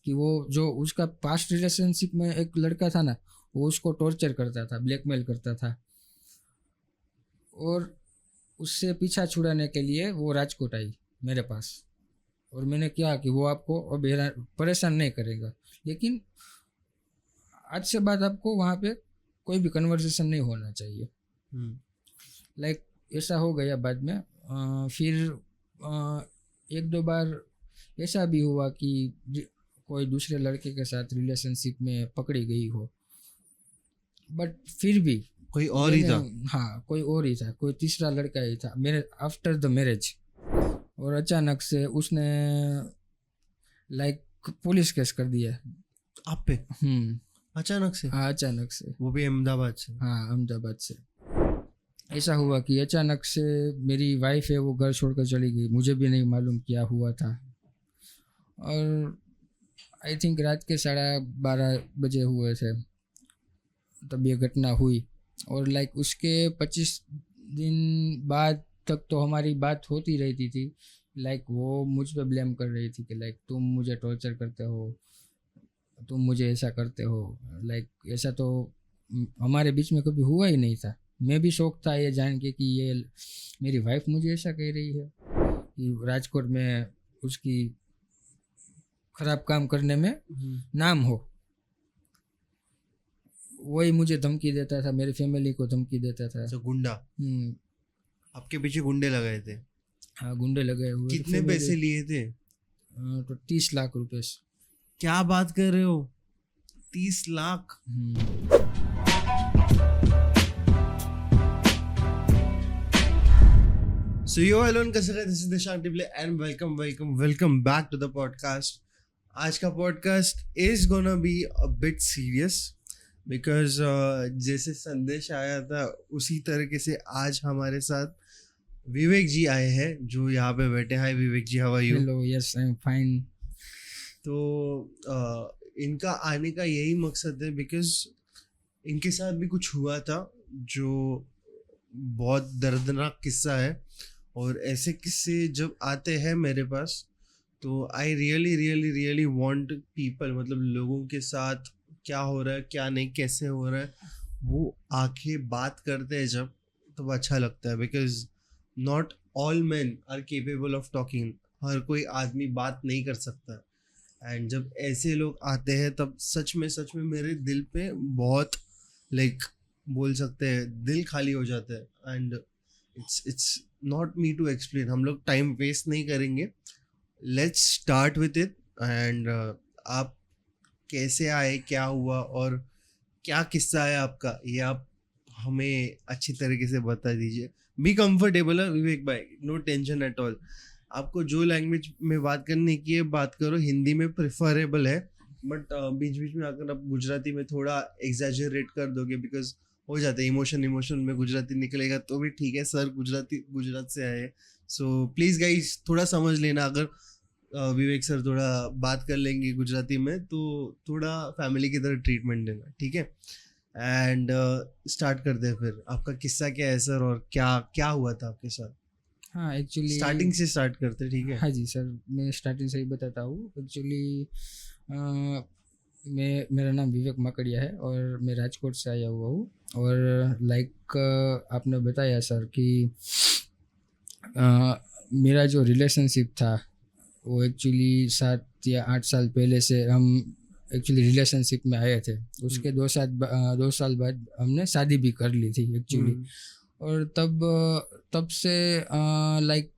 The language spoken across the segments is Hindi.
कि वो जो उसका पास्ट रिलेशनशिप में एक लड़का था ना, वो उसको टॉर्चर करता था, ब्लैकमेल करता था, और उससे पीछा छुड़ाने के लिए वो राजकोट आई मेरे पास। और मैंने कहा कि वो आपको अब परेशान नहीं करेगा, लेकिन आज से बाद आपको वहाँ पे कोई भी कन्वर्सेशन नहीं होना चाहिए। लाइक ऐसा हो गया बाद में। फिर एक दो बार ऐसा भी हुआ कि कोई दूसरे लड़के के साथ रिलेशनशिप में पकड़ी गई हो, बट फिर भी कोई और ही था। हाँ, कोई और ही था, कोई तीसरा लड़का ही था मेरे आफ्टर द मैरिज। और अचानक से उसने लाइक पुलिस केस कर दिया आप पे। अचानक से? हाँ, अचानक से। वो भी अहमदाबाद से? हाँ, अहमदाबाद से। ऐसा हुआ कि अचानक से मेरी वाइफ है वो घर छोड़कर चली गई, मुझे भी नहीं मालूम क्या हुआ था। और आई थिंक रात के 12:30 बजे हुए थे तब ये घटना हुई। और लाइक उसके 25 दिन बाद तक तो हमारी बात होती रहती थी। लाइक वो मुझ पे ब्लेम कर रही थी कि लाइक तुम मुझे टॉर्चर करते हो, तुम मुझे ऐसा करते हो। लाइक ऐसा तो हमारे बीच में कभी हुआ ही नहीं था। मैं भी शौक था ये जान के कि ये मेरी वाइफ मुझे ऐसा कह रही है कि राजकोट में उसकी खराब काम करने में नाम हो। वही मुझे धमकी देता था, मेरी फैमिली को धमकी देता था। तो गुंडा? आपके पीछे गुंडे लगाए थे? हाँ, गुंडे लगे हुए। कितने पैसे लिए थे? तो 30 लाख रुपए। क्या बात कर रहे हो? 30 lakh? So yo, hello and this is Dishant Dible and welcome back to the podcast. आज का podcast is gonna be a bit serious because जैसे संदेश आया था उसी तरीके से आज हमारे साथ विवेक जी आए हैं जो यहाँ पे बैठे हैं। विवेक जी, how are you? Hello, yes, I'm fine. तो इनका आने का यही मकसद है बिकॉज इनके साथ भी कुछ हुआ था जो बहुत दर्दनाक किस्सा है। और ऐसे किस्से जब आते हैं मेरे पास तो आई रियली वांट पीपल, मतलब लोगों के साथ क्या हो रहा है, क्या नहीं, कैसे हो रहा है, वो आके बात करते हैं जब, तो अच्छा लगता है। Because not all man are capable of talking. हर कोई आदमी बात नहीं कर सकता। एंड जब ऐसे लोग आते हैं तब सच में मेरे दिल पे बहुत बोल सकते हैं दिल खाली हो जाता है। And it's not me to explain. हम लोग टाइम वेस्ट नहीं करेंगे, let's start with it. And आप कैसे आए, क्या हुआ और क्या किस्सा है आपका, ये आप हमें अच्छी तरीके से बता दीजिए। बी कंफर्टेबल है विवेक भाई, नो टेंशन एट ऑल। आपको जो लैंग्वेज में बात करने की है बात करो, हिंदी में प्रेफरेबल है, बट बीच बीच में अगर आप गुजराती में थोड़ा एग्जैजरेट कर दोगे बिकॉज हो जाता है इमोशन में गुजराती निकलेगा तो भी ठीक है। सर गुजरात से आए, सो प्लीज़ गाइस थोड़ा समझ लेना। अगर विवेक सर थोड़ा बात कर लेंगे गुजराती में तो थोड़ा फैमिली की तरह ट्रीटमेंट देना, ठीक है? एंड स्टार्ट करते हैं फिर। आपका किस्सा क्या है सर और क्या हुआ था आपके साथ? हाँ, एक्चुअली स्टार्टिंग से स्टार्ट करते, ठीक है? हाँ जी सर, मैं स्टार्टिंग से ही बताता हूँ। एक्चुअली मेरा नाम विवेक माकड़िया है और मैं राजकोट से आया हुआ हूँ। और लाइक आपने बताया सर कि मेरा जो रिलेशनशिप था वो एक्चुअली 7 या 8 साल पहले से हम एक्चुअली रिलेशनशिप में आए थे। उसके 2 साल बाद हमने शादी भी कर ली थी एक्चुअली। और तब से लाइक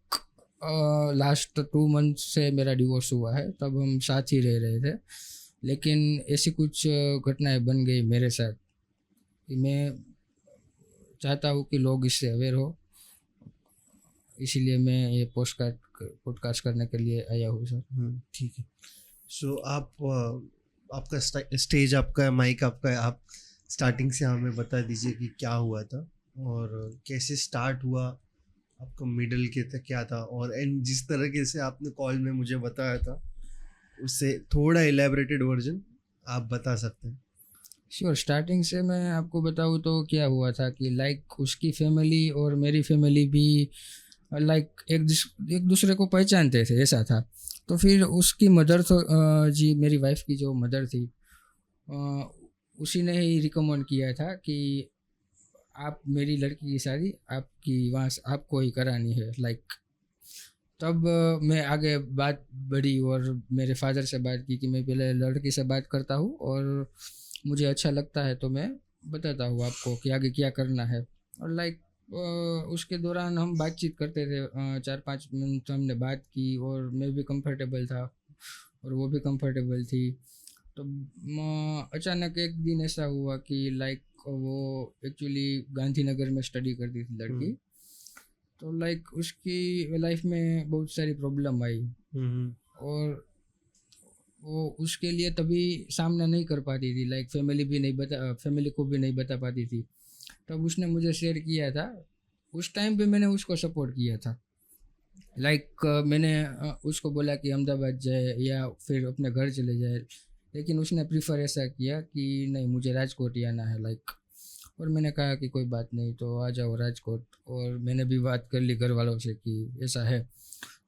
लास्ट 2 मंथ से मेरा डिवोर्स हुआ है। तब हम साथ ही रह रहे थे, लेकिन ऐसी कुछ घटनाएं बन गई मेरे साथ कि मैं चाहता हूँ कि लोग इससे अवेयर हो, इसीलिए मैं ये पॉडकास्ट करने के लिए आया हूँ सर। ठीक है। सो आपका स्टेज आपका है, माइक आपका है, आप स्टार्टिंग से हमें बता दीजिए कि क्या हुआ था और कैसे स्टार्ट हुआ, आपका मिडल के तक क्या था, और एंड जिस तरीके से आपने कॉल में मुझे बताया था उससे थोड़ा एलैबोरेटेड वर्जन आप बता सकते हैं? श्योर। स्टार्टिंग से मैं आपको बताऊँ तो क्या हुआ था कि लाइक उसकी फैमिली और मेरी फैमिली भी लाइक एक दूसरे को पहचानते थे, ऐसा था। तो फिर उसकी मदर तो जी मेरी वाइफ की जो मदर थी, अ, उसी ने ही रिकमेंड किया था कि आप मेरी लड़की की शादी आपकी वहाँ से आपको ही करानी है, लाइक। तब मैं आगे बात बढ़ी और मेरे फादर से बात की कि मैं पहले लड़की से बात करता हूँ और मुझे अच्छा लगता है तो मैं बताता हूँ आपको कि आगे क्या करना है। और लाइक उसके दौरान हम बातचीत करते थे, 4-5 मिनट हमने बात की और मैं भी कंफर्टेबल था और वो भी कंफर्टेबल थी। तो अचानक एक दिन ऐसा हुआ कि लाइक वो एक्चुअली गांधीनगर में स्टडी करती थी लड़की। तो लाइक उसकी लाइफ में बहुत सारी प्रॉब्लम आई और वो उसके लिए तभी सामना नहीं कर पाती थी, लाइक फैमिली को भी नहीं बता पाती थी। तब उसने मुझे शेयर किया था, उस टाइम पे मैंने उसको सपोर्ट किया था। लाइक मैंने उसको बोला कि अहमदाबाद जाए या फिर अपने घर चले जाए, लेकिन उसने प्रीफर ऐसा किया कि नहीं मुझे राजकोट ही आना है, लाइक। और मैंने कहा कि कोई बात नहीं, तो आ जाओ राजकोट। और मैंने भी बात कर ली घर वालों से कि ऐसा है।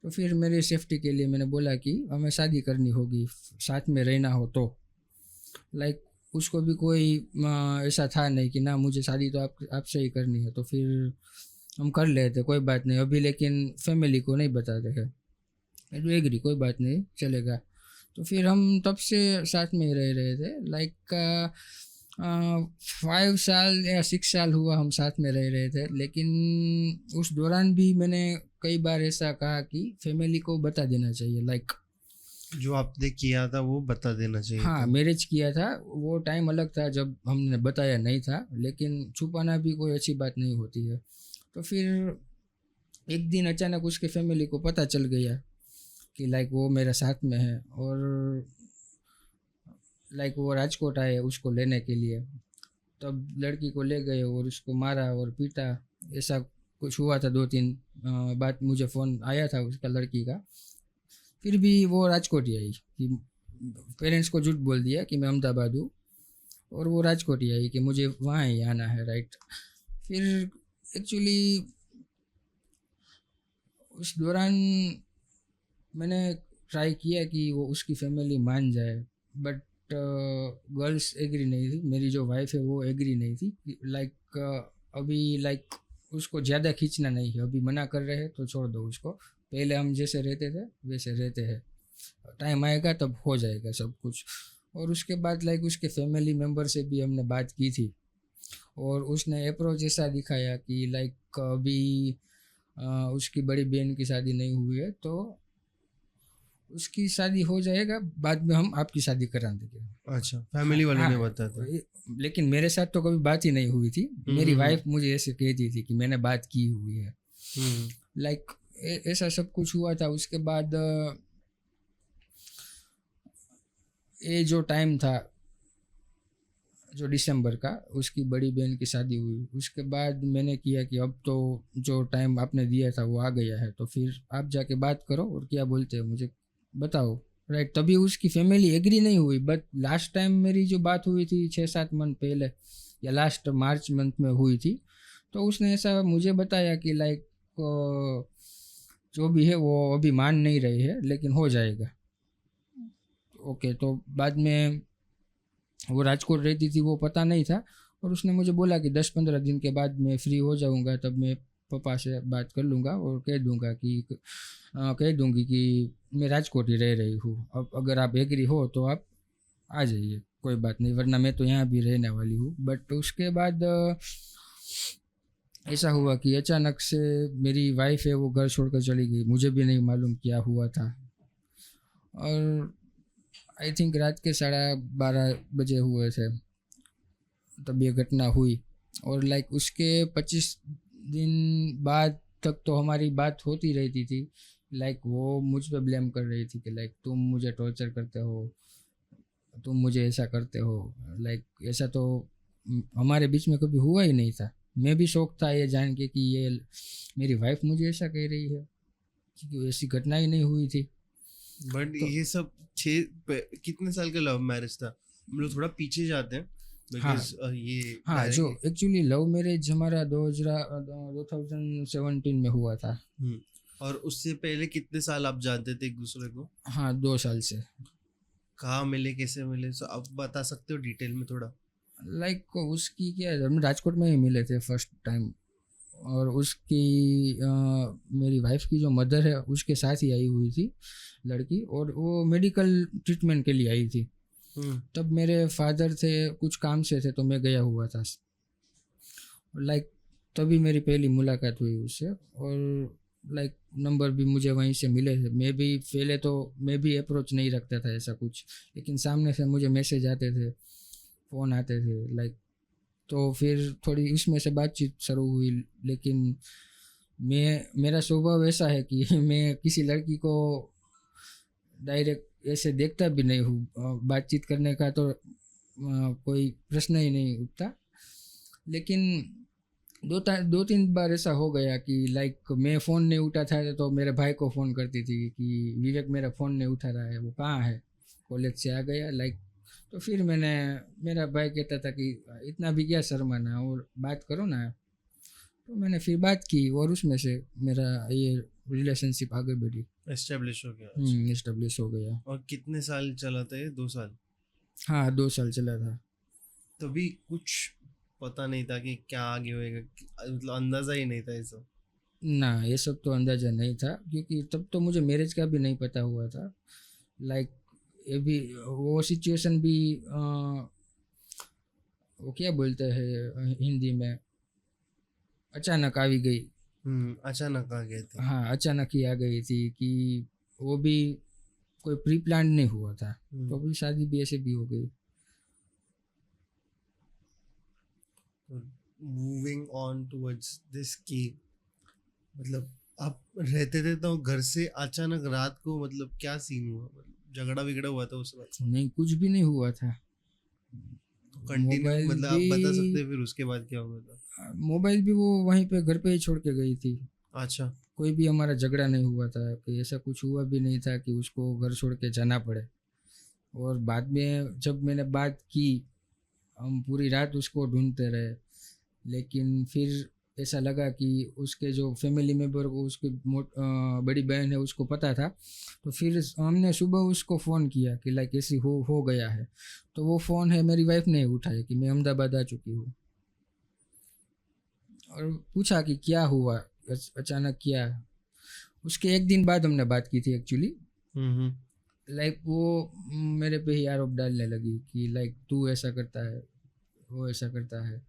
तो फिर मेरी सेफ्टी के लिए मैंने बोला कि हमें शादी करनी होगी, साथ में रहना हो तो। लाइक उसको भी कोई ऐसा था नहीं कि ना मुझे शादी तो आपसे ही करनी है, तो फिर हम कर लेते, कोई बात नहीं अभी, लेकिन फैमिली को नहीं बताते हैं। मैं एग्री, कोई बात नहीं चलेगा। तो फिर हम तब से साथ में ही रह रहे थे, लाइक 5 साल या 6 साल हुआ हम साथ में रह रहे थे। लेकिन उस दौरान भी मैंने कई बार ऐसा कहा कि फैमिली को बता देना चाहिए, लाइक जो आपने किया था वो बता देना चाहिए हाँ था। मैरिज किया था, वो टाइम अलग था जब हमने बताया नहीं था, लेकिन छुपाना भी कोई अच्छी बात नहीं होती है। तो फिर एक दिन अचानक उसके फैमिली को पता चल गया कि लाइक वो मेरे साथ में है और लाइक वो राजकोट आए उसको लेने के लिए। तब लड़की को ले गए और उसको मारा और पीटा, ऐसा कुछ हुआ था। 2-3 बात मुझे फ़ोन आया था उसका लड़की का। फिर भी वो राजकोट ही आई कि पेरेंट्स को झूठ बोल दिया कि मैं अहमदाबाद हूँ और वो राजकोट ही आई कि मुझे वहाँ ही आना है, राइट। फिर एक्चुअली उस दौरान मैंने ट्राई किया कि वो उसकी फैमिली मान जाए, बट गर्ल्स एग्री नहीं थी। मेरी जो वाइफ है वो एग्री नहीं थी, लाइक अभी लाइक उसको ज़्यादा खींचना नहीं है, अभी मना कर रहे हैं तो छोड़ दो उसको, पहले हम जैसे रहते थे वैसे रहते हैं, टाइम आएगा तब हो जाएगा सब कुछ। और उसके बाद लाइक उसके फैमिली मेम्बर से भी हमने बात की थी और उसने अप्रोच ऐसा दिखाया कि लाइक अभी उसकी बड़ी बहन की शादी नहीं हुई है तो उसकी शादी हो जाएगा, बाद में हम आपकी शादी करा देंगे। अच्छा, फैमिली वालों ने हाँ, बताया था। लेकिन मेरे साथ तो कभी बात ही नहीं हुई थी। मेरी वाइफ मुझे ऐसे कहती थी कि मैंने बात की हुई है, लाइक ऐसा सब कुछ हुआ था। उसके बाद ये जो टाइम था जो दिसंबर का, उसकी बड़ी बहन की शादी हुई, उसके बाद मैंने किया कि अब तो जो टाइम आपने दिया था वो आ गया है, तो फिर आप जाके बात करो और क्या बोलते हो मुझे बताओ, राइट। तभी उसकी फैमिली एग्री नहीं हुई, बट लास्ट टाइम मेरी जो बात हुई थी 6-7 मंथ पहले या लास्ट मार्च मंथ में हुई थी, तो उसने ऐसा मुझे बताया कि लाइक जो भी है वो अभी मान नहीं रही है लेकिन हो जाएगा। ओके, तो बाद में वो राजकोट रहती थी वो पता नहीं था, और उसने मुझे बोला कि 10-15 दिन के बाद मैं फ्री हो जाऊंगा, तब मैं पापा से बात कर लूँगा और कह दूंगा कि कह दूंगी कि मैं राजकोट ही रह रही हूँ, अब अगर आप एग्री हो तो आप आ जाइए, कोई बात नहीं, वरना मैं तो यहाँ भी रहने वाली हूँ। बट उसके बाद ऐसा हुआ कि अचानक से मेरी वाइफ है वो घर छोड़कर चली गई, मुझे भी नहीं मालूम क्या हुआ था। और आई थिंक रात के 12:30 बजे हुए थे तब ये घटना हुई। और लाइक उसके 25 दिन बाद तक तो हमारी बात होती रहती थी, लाइक वो मुझ पे ब्लेम कर रही थी कि लाइक तुम मुझे टॉर्चर करते हो, तुम मुझे ऐसा करते हो, लाइक ऐसा तो हमारे बीच में कभी हुआ ही नहीं था। मैं भी शौक था ये जान के कि ये मेरी वाइफ मुझे ऐसा कह रही है, क्योंकि ऐसी घटना ही नहीं हुई थी। बट तो ये सब कितने साल का लव मैरिज था? हम लोग थोड़ा पीछे जाते हैं बिकॉज ये हाँ, जो direct- एक्चुअली लव मैरिज हमारा 2017 में हुआ था। और उससे पहले कितने साल आप जानते थे एक दूसरे को? हाँ, 2 साल से। कहाँ मिले, कैसे मिले, सो आप बता सकते हो डिटेल में थोड़ा? लाइक उसकी क्या है, हम राजकोट में ही मिले थे फर्स्ट टाइम। और उसकी मेरी वाइफ की जो मदर है उसके साथ ही आई हुई थी लड़की, और वो मेडिकल ट्रीटमेंट के लिए आई थी। तब मेरे फादर थे, कुछ काम से थे, तो मैं गया हुआ था। लाइक तभी मेरी पहली मुलाकात हुई उससे, और लाइक नंबर भी मुझे वहीं से मिले थे। मैं भी पहले तो मैं भी अप्रोच नहीं रखता था ऐसा कुछ, लेकिन सामने से मुझे मैसेज आते थे, फ़ोन आते थे लाइक। तो फिर थोड़ी उसमें से बातचीत शुरू हुई, लेकिन मेरा स्वभाव ऐसा है कि मैं किसी लड़की को डायरेक्ट ऐसे देखता भी नहीं हूँ। बातचीत करने का तो कोई प्रश्न ही नहीं उठता। लेकिन 2-3 बार ऐसा हो गया कि लाइक मैं फ़ोन नहीं उठाता था तो मेरे भाई को फ़ोन करती थी कि विवेक मेरा फ़ोन नहीं उठा रहा है, वो कहाँ है, कॉलेज से आ गया लाइक। तो फिर मेरा भाई कहता था कि इतना भी क्या शर्माना, और बात करो ना। तो मैंने फिर बात की, और उसमें से मेरा ये रिलेशनशिप आगे बढ़ी, एस्टेब्लिश हो गया। एस्टेब्लिश हो गया। और कितने साल चला था ये? 2 साल? हाँ, 2 साल चला था। तभी कुछ पता नहीं था कि क्या आगे होएगा, मतलब अंदाजा ही नहीं था ये सब? ना, ये सब तो अंदाज़ा नहीं था, क्योंकि तब तो मुझे मैरिज का भी नहीं पता हुआ था। लाइक ये भी वो सिचुएशन भी वो क्या बोलते हैं हिंदी में, अचानक आ गई। अचानक आ गए थे। हाँ, अचानक ही आ गई थी कि वो भी कोई प्री प्लान नहीं हुआ था। तो अभी शादी भी ऐसे भी हो गई। मूविंग ऑन टुवर्ड्स दिस की मतलब आप रहते थे तो घर से अचानक रात को मतलब क्या सीन हुआ, मतलब झगड़ा विगड़ा हुआ था उस रात? नहीं, कुछ भी नहीं हुआ था। कंटिन्यू मोबाइल मतलब आप बता सकते हैं फिर उसके बाद क्या हुआ था? मोबाइल भी वो वहीं पे घर पे ही छोड़ के गई थी। अच्छा। कोई भी हमारा झगड़ा नहीं हुआ था, कि ऐसा कुछ हुआ भी नहीं था कि उसको घर छोड़ के जाना पड़े। और बाद में जब मैंने बात की, हम पूरी रात उसको ढूंढते रहे, लेकिन फिर ऐसा लगा कि उसके जो फैमिली मेम्बर को, उसकी बड़ी बहन है, उसको पता था। तो फिर हमने सुबह उसको फ़ोन किया कि लाइक ऐसी हो गया है। तो वो फ़ोन है मेरी वाइफ ने उठाया कि मैं अहमदाबाद आ चुकी हूँ, और पूछा कि क्या हुआ, अचानक क्या। उसके एक दिन बाद हमने बात की थी एक्चुअली। लाइक वो मेरे पे ही आरोप डालने लगी कि लाइक तू ऐसा करता है, वो ऐसा करता है।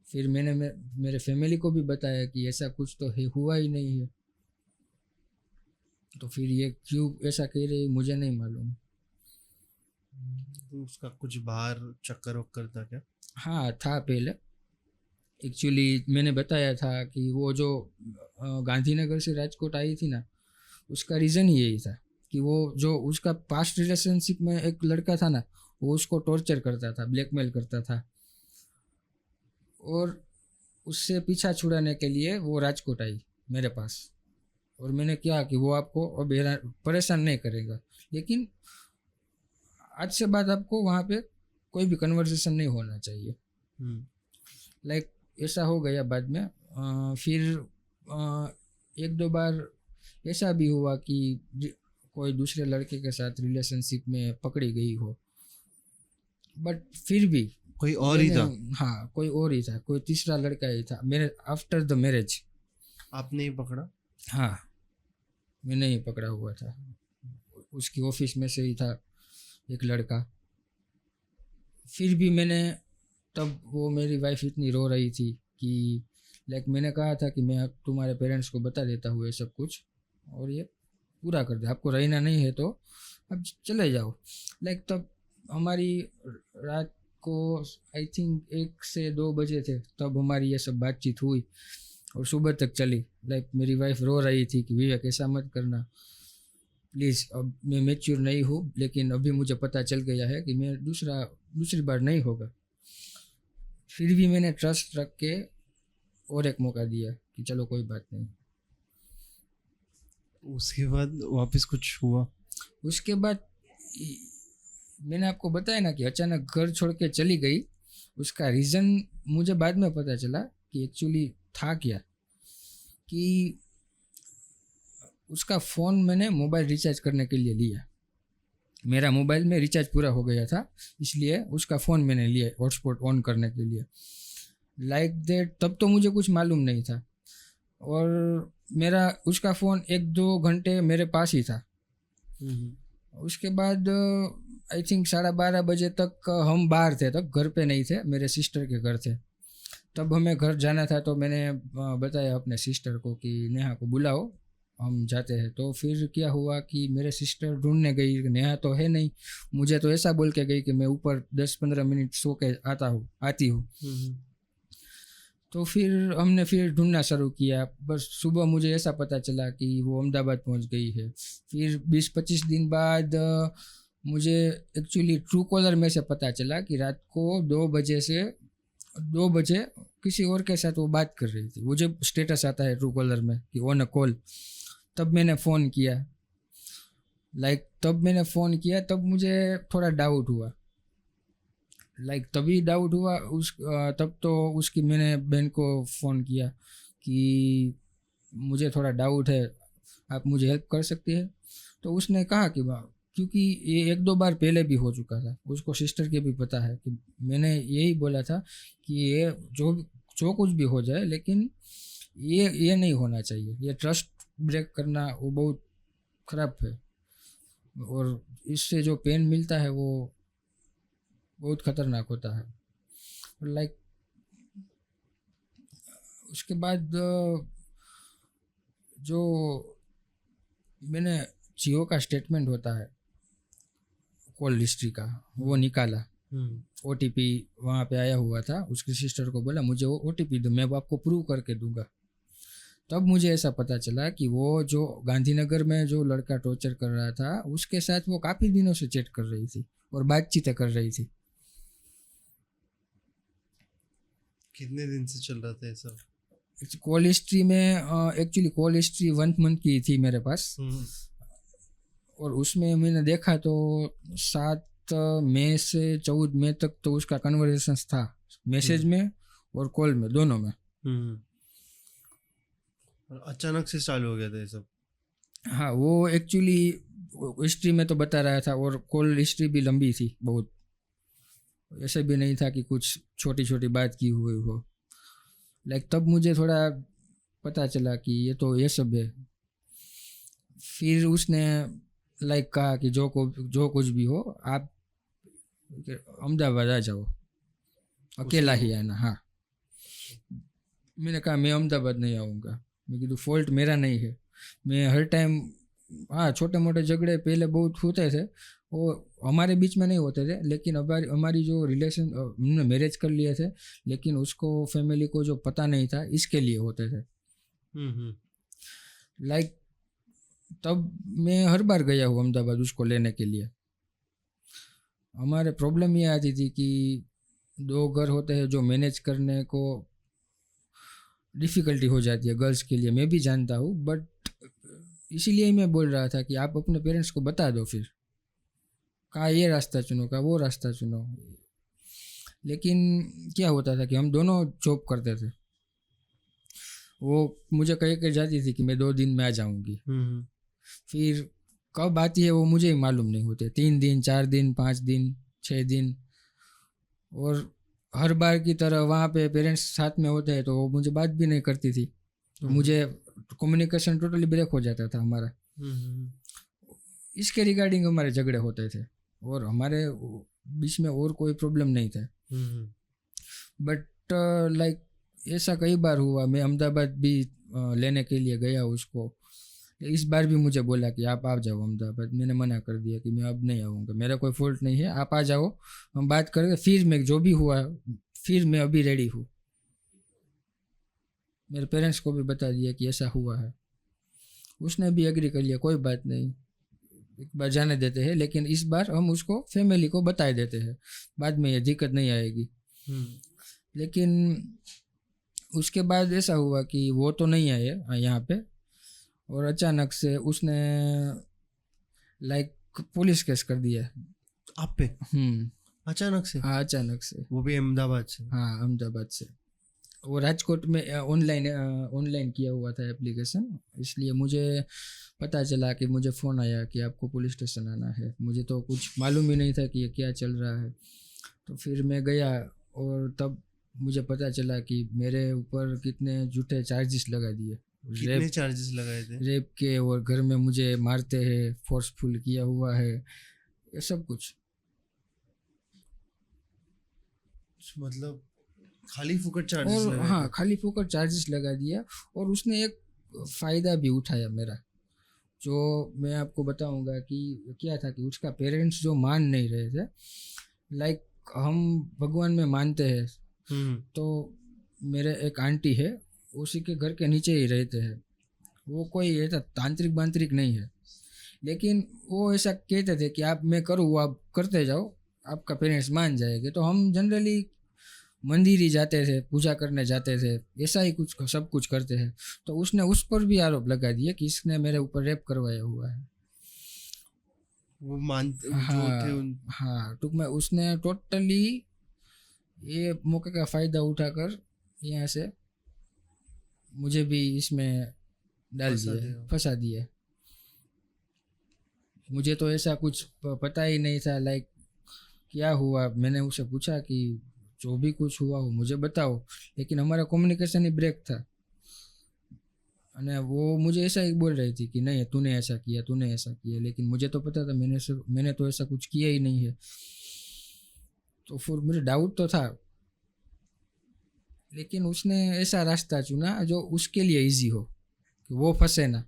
फिर मैंने मेरे फैमिली को भी बताया कि ऐसा कुछ तो हुआ ही नहीं है। तो फिर ये क्यों ऐसा कह रही मुझे नहीं मालूम। तो उसका कुछ बाहर चक्कर वक्कर था क्या? हाँ, था पहले। एक्चुअली मैंने बताया था कि वो जो गांधीनगर से राजकोट आई थी ना, उसका रीज़न ही यही था कि वो जो उसका पास्ट रिलेशनशिप में एक लड़का था ना, वो उसको टॉर्चर करता था, ब्लैकमेल करता था, और उससे पीछा छुड़ाने के लिए वो राजकोट आई मेरे पास। और मैंने क्या कि वो आपको अब परेशान नहीं करेगा, लेकिन आज से बाद आपको वहाँ पे कोई भी कन्वर्सेशन नहीं होना चाहिए। लाइक ऐसा हो गया बाद में। फिर 1-2 बार ऐसा भी हुआ कि कोई दूसरे लड़के के साथ रिलेशनशिप में पकड़ी गई हो, बट फिर भी कोई और ही था? हाँ, कोई और ही था, कोई तीसरा लड़का ही था मेरे आफ्टर द मैरिज। आपने ही पकड़ा? हाँ, मैंने ही पकड़ा हुआ था। उसकी ऑफिस में से ही था एक लड़का। फिर भी मैंने, तब वो मेरी वाइफ इतनी रो रही थी कि लाइक मैंने कहा था कि मैं तुम्हारे पेरेंट्स को बता देता हूँ ये सब कुछ, और ये पूरा कर दे, आपको रहना नहीं है तो अब चले जाओ। लाइक तब हमारी रात को आई थिंक 1 से 2 बजे थे, तब हमारी ये सब बातचीत हुई और सुबह तक चली। लाइक मेरी वाइफ रो रही थी कि विवेक ऐसा मत करना प्लीज़, अब मैं मैच्योर नहीं हूँ, लेकिन अभी मुझे पता चल गया है कि मैं दूसरी बार नहीं होगा। फिर भी मैंने ट्रस्ट रख के और एक मौका दिया कि चलो कोई बात नहीं। उसके बाद वापस कुछ हुआ? उसके बाद मैंने आपको बताया ना कि अचानक घर छोड़ के चली गई, उसका रीज़न मुझे बाद में पता चला कि एक्चुअली था क्या, कि उसका फ़ोन मैंने मोबाइल रिचार्ज करने के लिए लिया। मेरा मोबाइल में रिचार्ज पूरा हो गया था, इसलिए उसका फ़ोन मैंने लिया हॉटस्पॉट ऑन करने के लिए। लाइक दैट तब तो मुझे कुछ मालूम नहीं था, और मेरा उसका फ़ोन 1-2 घंटे मेरे पास ही था। उसके बाद आई थिंक 12:30 बजे तक हम बाहर थे, तब घर पे नहीं थे, मेरे सिस्टर के घर थे। तब हमें घर जाना था, तो मैंने बताया अपने सिस्टर को कि नेहा को बुलाओ, हम जाते हैं। तो फिर क्या हुआ कि मेरे सिस्टर ढूंढने गई, नेहा तो है नहीं। मुझे तो ऐसा बोल के गई कि मैं ऊपर 10-15 मिनट सो के आती हूँ। तो फिर हमने फिर ढूंढना शुरू किया। बस सुबह मुझे ऐसा पता चला कि वो अहमदाबाद पहुंच गई है। फिर 20-25 दिन बाद मुझे एक्चुअली ट्रू कॉलर में से पता चला कि रात को 2 बजे किसी और के साथ वो बात कर रही थी। मुझे स्टेटस आता है ट्रू कॉलर में कि ऑन अ कॉल। तब मैंने फ़ोन किया, तब मुझे थोड़ा डाउट हुआ। तभी डाउट हुआ तब तो उसकी मैंने बहन को फ़ोन किया कि मुझे थोड़ा डाउट है, आप मुझे हेल्प कर सकती है। तो उसने कहा कि क्योंकि ये 1-2 बार पहले भी हो चुका था, उसको सिस्टर के भी पता है कि मैंने यही बोला था कि ये जो कुछ भी हो जाए, लेकिन ये नहीं होना चाहिए। ये ट्रस्ट ब्रेक करना वो बहुत ख़राब है, और इससे जो पेन मिलता है वो बहुत ख़तरनाक होता है। उसके बाद जो मैंने जियो का स्टेटमेंट होता है कॉल हिस्ट्री का, वो निकाला। OTP वहाँ पे आया हुआ था। उसकी सिस्टर को बोला मुझे वो OTP दो, मैं वो आपको प्रूव करके दूंगा। तब मुझे ऐसा पता चला कि वो जो गांधीनगर में जो लड़का टॉर्चर कर रहा था, उसके साथ वो काफ़ी दिनों से चैट कर रही थी और बातचीतें कर रही थी। कितने दिन से चल रहा था ये सब? कॉल हिस्ट्री में एक्चुअली कॉल हिस्ट्री 1 मंथ की थी मेरे पास, और उसमें मैंने देखा तो 7 मई से 14 मई तक तो उसका कन्वर्सेशन था, मैसेज में और कॉल में, दोनों में। और अचानक से चालू हो गया था ये सब? हाँ, वो एक्चुअली हिस्ट्री में तो बता रहा था, और कॉल हिस्ट्री भी लंबी थी बहुत। ऐसे भी नहीं था कि कुछ छोटी छोटी बात की हुई हो। तब मुझे थोड़ा पता चला कि ये तो ये सब है। फिर उसने कहा कि जो कुछ भी हो आप अहमदाबाद आ जाओ, अकेला ही आना। हाँ, मैंने कहा मैं अहमदाबाद नहीं आऊँगा। मैं कीधु फॉल्ट मेरा नहीं है, मैं हर टाइम, हाँ छोटे मोटे झगड़े पहले बहुत होते थे, वो हमारे बीच में नहीं होते थे, लेकिन हमारी जो रिलेशन, हमने मैरिज कर लिए थे, लेकिन उसको फैमिली को जो पता नहीं था, इसके लिए होते थे। तब मैं हर बार गया हूँ अहमदाबाद उसको लेने के लिए। हमारे प्रॉब्लम ये आती थी कि 2 घर होते हैं जो मैनेज करने को डिफ़िकल्टी हो जाती है गर्ल्स के लिए, मैं भी जानता हूँ, बट इसीलिए ही मैं बोल रहा था कि आप अपने पेरेंट्स को बता दो, फिर कहा ये रास्ता चुनो, कहा वो रास्ता चुनो। लेकिन क्या होता था कि हम दोनों जॉब करते थे। वो मुझे कह के जाती थी कि मैं 2 दिन में आ जाऊँगी, फिर कब आती है वो मुझे ही मालूम नहीं होते। 3 दिन, 4 दिन, 5 दिन, 6 दिन, और हर बार की तरह वहाँ पे पेरेंट्स साथ में होते हैं तो वो मुझे बात भी नहीं करती थी, तो मुझे कम्युनिकेशन टोटली ब्रेक हो जाता था हमारा। इसके रिगार्डिंग हमारे झगड़े होते थे, और हमारे बीच में और कोई प्रॉब्लम नहीं था। बट ऐसा कई बार हुआ। मैं अहमदाबाद भी लेने के लिए गया उसको। इस बार भी मुझे बोला कि आप आ जाओ अहमदाबाद। मैंने मना कर दिया कि मैं अब नहीं आऊँगा, मेरा कोई फॉल्ट नहीं है, आप आ जाओ, हम बात करेंगे। फिर मैं जो भी हुआ, फिर मैं अभी रेडी हूँ। मेरे पेरेंट्स को भी बता दिया कि ऐसा हुआ है। उसने भी एग्री कर लिया, कोई बात नहीं, एक बार जाने देते हैं, लेकिन इस बार हम उसको फैमिली को बता देते हैं, बाद में ये दिक्कत नहीं आएगी। लेकिन उसके बाद ऐसा हुआ कि वो तो नहीं आए यहाँ पे, और अचानक से उसने पुलिस केस कर दिया आप पे। अचानक से? हाँ अचानक से। वो भी अहमदाबाद से? हाँ अहमदाबाद से। वो राजकोट में ऑनलाइन किया हुआ था एप्लीकेशन, इसलिए मुझे पता चला कि मुझे फ़ोन आया कि आपको पुलिस स्टेशन आना है। मुझे तो कुछ मालूम ही नहीं था कि ये क्या चल रहा है। तो फिर मैं गया और तब मुझे पता चला कि मेरे ऊपर कितने झूठे चार्जेस लगा दिए। कितने चार्जेस लगाए थे? रेप के, और घर में मुझे मारते हैं, फोर्सफुल किया हुआ है, ये सब कुछ। मतलब खाली फुकट चार्जेस और लगाए हाँ थे? खाली फोकट चार्जेस लगा दिया। और उसने एक फ़ायदा भी उठाया मेरा, जो मैं आपको बताऊंगा कि क्या था कि उसका पेरेंट्स जो मान नहीं रहे थे। लाइक हम भगवान में मानते हैं, तो मेरे एक आंटी है, उसी के घर के नीचे ही रहते हैं। वो कोई ऐसा तांत्रिक बांत्रिक नहीं है, लेकिन वो ऐसा कहते थे कि आप मैं करूँ, आप करते जाओ, आपका पेरेंट्स मान जाएंगे। तो हम जनरली मंदिर ही जाते थे, पूजा करने जाते थे, ऐसा ही कुछ सब कुछ करते हैं। तो उसने उस पर भी आरोप लगा दिया कि इसने मेरे ऊपर रेप करवाया हुआ है। वो मानते जो थे हाँ हाँ, टूक में उसने टोटली ये मौके का फ़ायदा उठाकर यहाँ से मुझे भी इसमें डाल दिया, फंसा दिया। मुझे तो ऐसा कुछ पता ही नहीं था। लाइक क्या हुआ, मैंने उसे पूछा कि जो भी कुछ हुआ हो मुझे बताओ, लेकिन हमारा कम्युनिकेशन ही ब्रेक था। और वो मुझे ऐसा ही बोल रही थी कि नहीं तूने ऐसा किया, तूने ऐसा किया, लेकिन मुझे तो पता था मैंने तो ऐसा कुछ किया ही नहीं है। तो फिर मुझे डाउट तो था, लेकिन उसने ऐसा रास्ता चुना जो उसके लिए इजी हो, कि वो फंसे ना,